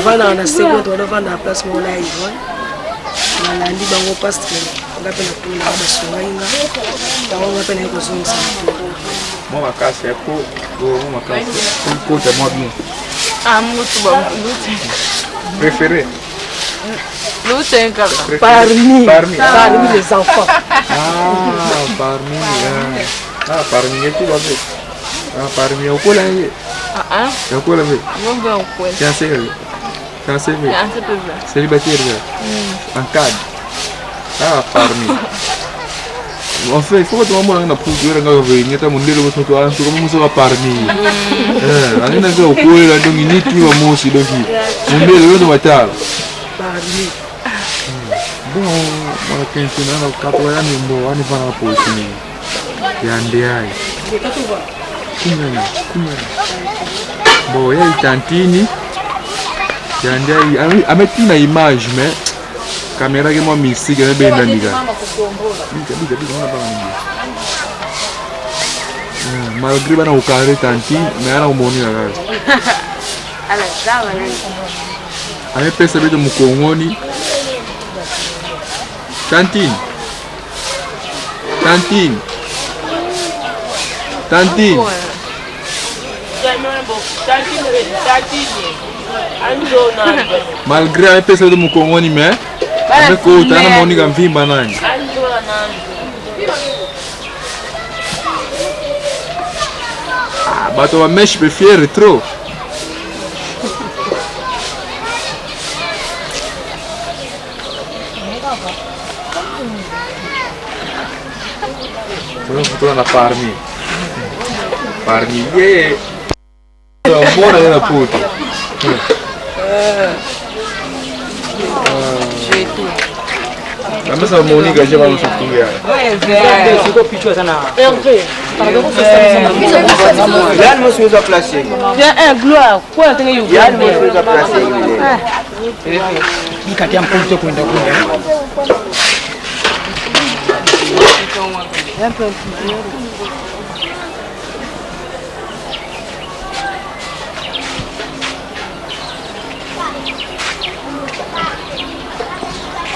Vana na seconde wana vana place mona hivyo. Na ndi bango pastor ngapenda kuna basonga inga. Tawo ngapenda iko zonga sana. Moi ma casse est pour ma casse. Pour côté moi bien. Ah mutu ba mutu. Préféré. L'autre parmi les enfants. Ah, parmi. Ah, parmi tu vas ver. Ah, parmi au cola. Ah, au cola mais. Non, ben au cola. Tiens, c'est vrai. Tiens, c'est vrai. Tiens, c'est vrai. Célibataire. En cadre. Ah, parmi. En fait, il faut que tu m'envoies un appui de la réunion. Tu as mon délai de toi, tu commences à parmi. On est dans le cola, donc il n'y a plus de mots ici. Mon délai de ma table. Parmi. Bon, moi, quand je suis dans le cadre, on est pas là pour ici. Yandeai. Bon, il y a une tantine. Yandeai. Avec une image, mais caméra qui m'a mis ici, qui est bien dans le malgré que je carré tantine, mais elle a un moni là. Avec personne de Mukongoni. Tantine. Tantine. Tantine. Malgré un peu de mon congoni, mais avec autant de mon igam fin banane. Ah, bah toi, mais je peux fier trop. Photo na parmi. Parmi ye. Buona della puta. La messa Monica già vanno su studiare. Si può più sana. Yann mo suza place. Ya gloire, kwa tenge yu. Yann mo suza place. Ikati ampunto kwenda kule.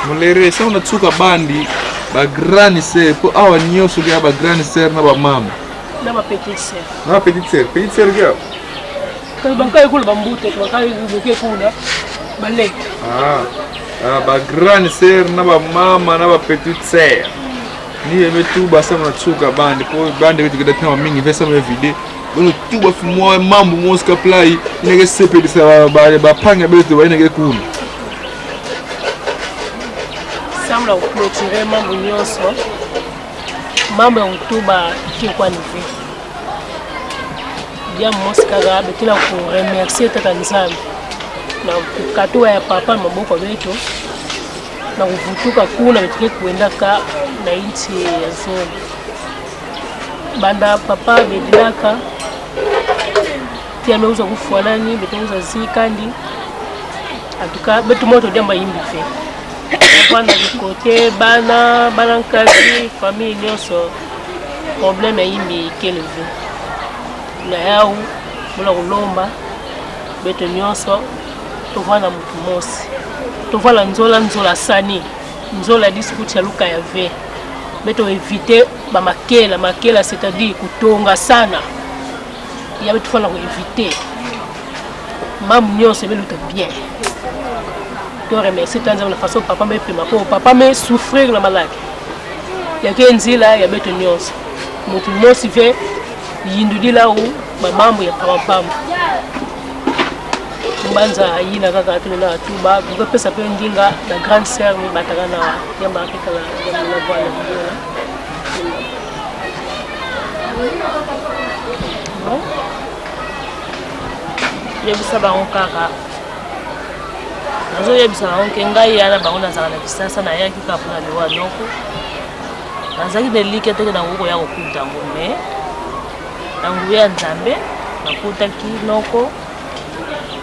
Mulere são na tsuka bandi ba grande ser po awa nyoso ga ba grande ser na ba mama Na ba petite sœur. na petite ser ga Kai bankai kul bambute, bankai buke kuna. Balek. ba grande ser na ba mama na ba petite ser ni eme tu ba sama na tsuka bandi po bandi wetu kada tama mingi vesa me vide bono tu ba fumo mambo moska play nege sepe disa ba panga betu ba nege kuna Samla clôturer mambo nyonso. Mambo ya utuba kikwa nive. Ya moskara betila ku remercier tata nzambe. Na kukatoa ya papa maboko betu. Na kuvutuka kuna betike kuenda ka na inchi ya zone. Banda papa bedilaka. Tia meuza kufuanani, betauza zikandi. Atuka betu moto diamba yimbi fe. Bana côté bana nkazi famille nyonso problème yimbi kelevu na yao mula kulomba beto nyonso tovana mutu mosi tovala nzola sani nzola discuti ya luka ya ve beto éviter ba makela c'est-à-dire kutonga sana ya beto fana ko éviter mam nyonso beluta bien. Je remercie tant de la façon papa me prima pour papa me souffrir la maladie. Il y a qu'un zila il y a beto nyos. Mutu nyos fait yindudi la où maman ya papa. Mbanza yina kaka tuna tuba ko pesa pe ndinga la grande sœur mi batagana ya mbakika la voile ya bisaba onkaka nazo yebisa onke ngai yana bango nazala na kisasa na yaki ka pona lewa noko nazaki delike teke na nguko ya kokuta ngome na nguko ya nzambe nakutaki noko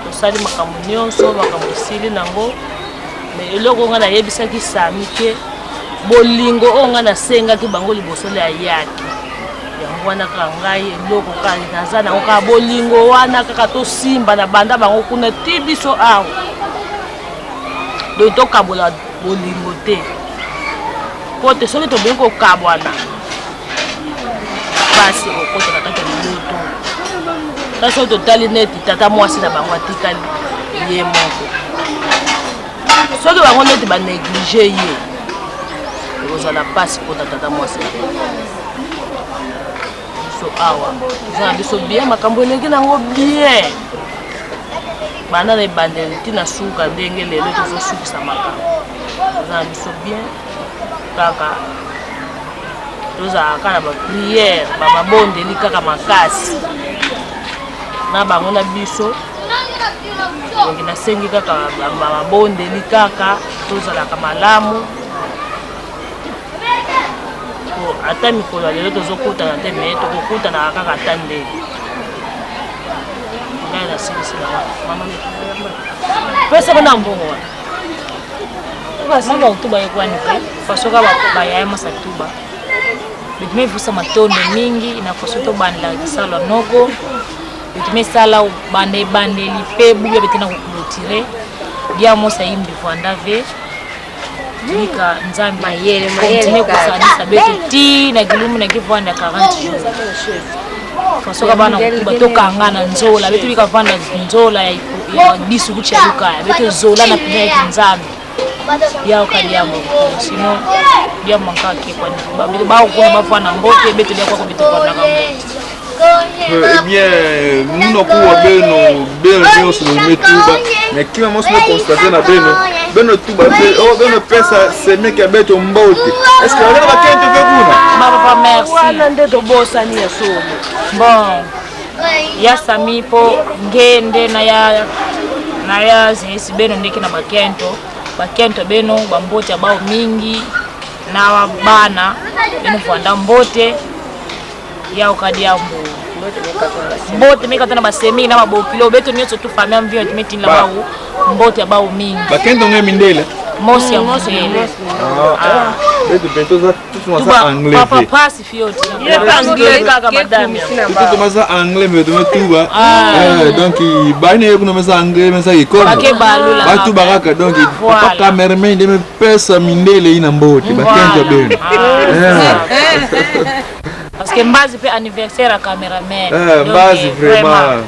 tosali makambo nyonso makambo sili nango me eloko nga nayebisaki sami ke bolingo oyo nga nasengaki bango liboso le ayaki yango wana kaka ngai eloko kaka naza nango kaka bolingo wana kaka tosimba na banda bango kuna ti biso awa donc tokabola bolingo te po te soki tobeli kokabwana pasi kokota na kati ya liloto ta soki totali neti tata mwasi na bango atikali ye moko soki bango neti banéglige ye ekozala pasi mpona tata mwasi so lelo awa za biso bien makambo elenge nango bien bana na ebandeli ntina suka ndenge lelo tozosukisa makambo za biso bien kaka tozalaka na bapriere bababondeli kaka makasi na bango na biso donc nasengi kaka babondeli kaka tozalaka malamu ata mikolo ya lelo tozokutana te me tokokutana kaka ata ndenge ngai nasilisila pesa bana mbongo mama utuba yekwani pe fasoka bayaya masatuba bitume vusa matondo mingi inafaso to banda kisala noko bitume sala bande lipe buya betina kukulotire bia mosa imbi vandave nika nzambi mayele continue kusanisa betu ti na gilumu na kivanda 40 jours fasoka bana kuba tokangana nzola betu bikavanda nzola ya bisu kucha luka betu zola na pina ya nzambi ya okaliamo sino bia manka ke kwa ni ba ko ba fana mbote betu bia kwa betu kwa na eh bien nous ko beno beno so no metuba mais qui m'a montré constater na beno tuba beno pesa c'est que betu mbote est-ce que on va kente fe kuna baba merci wana ndeto bosa ni ya somo bon ya samipo ngende na ya zisi beno ndiki na bakento beno bambote abao mingi na bana beno fanda mbote ya ukadi ya mbote mekatana basemi na mabokilo beto nyoso tu famia mvio tumetinla bao mbote abao mingi bakento ngai mindele mosi ya mosele beto bento tout ça anglais papa passe fioti anglais kaka madame tout ça anglais mais de tuba donc bana yeku no mesa anglais mesa ikono batu baraka donc papa cameraman de me pesa mindele ina mbote bakento beno parce que mbazi pe anniversaire à cameraman mbazi vraiment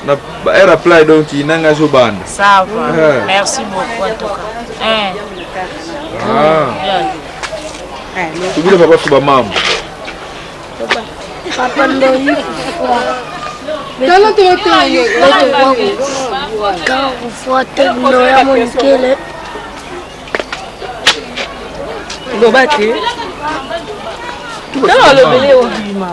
na era apply donc inanga jo banda ça va merci beaucoup en tout cas tubile papa kuba mama papa ndo hivi Dala tuwete wangu ufuate ndo ya mwenkele lobate dala lobele obima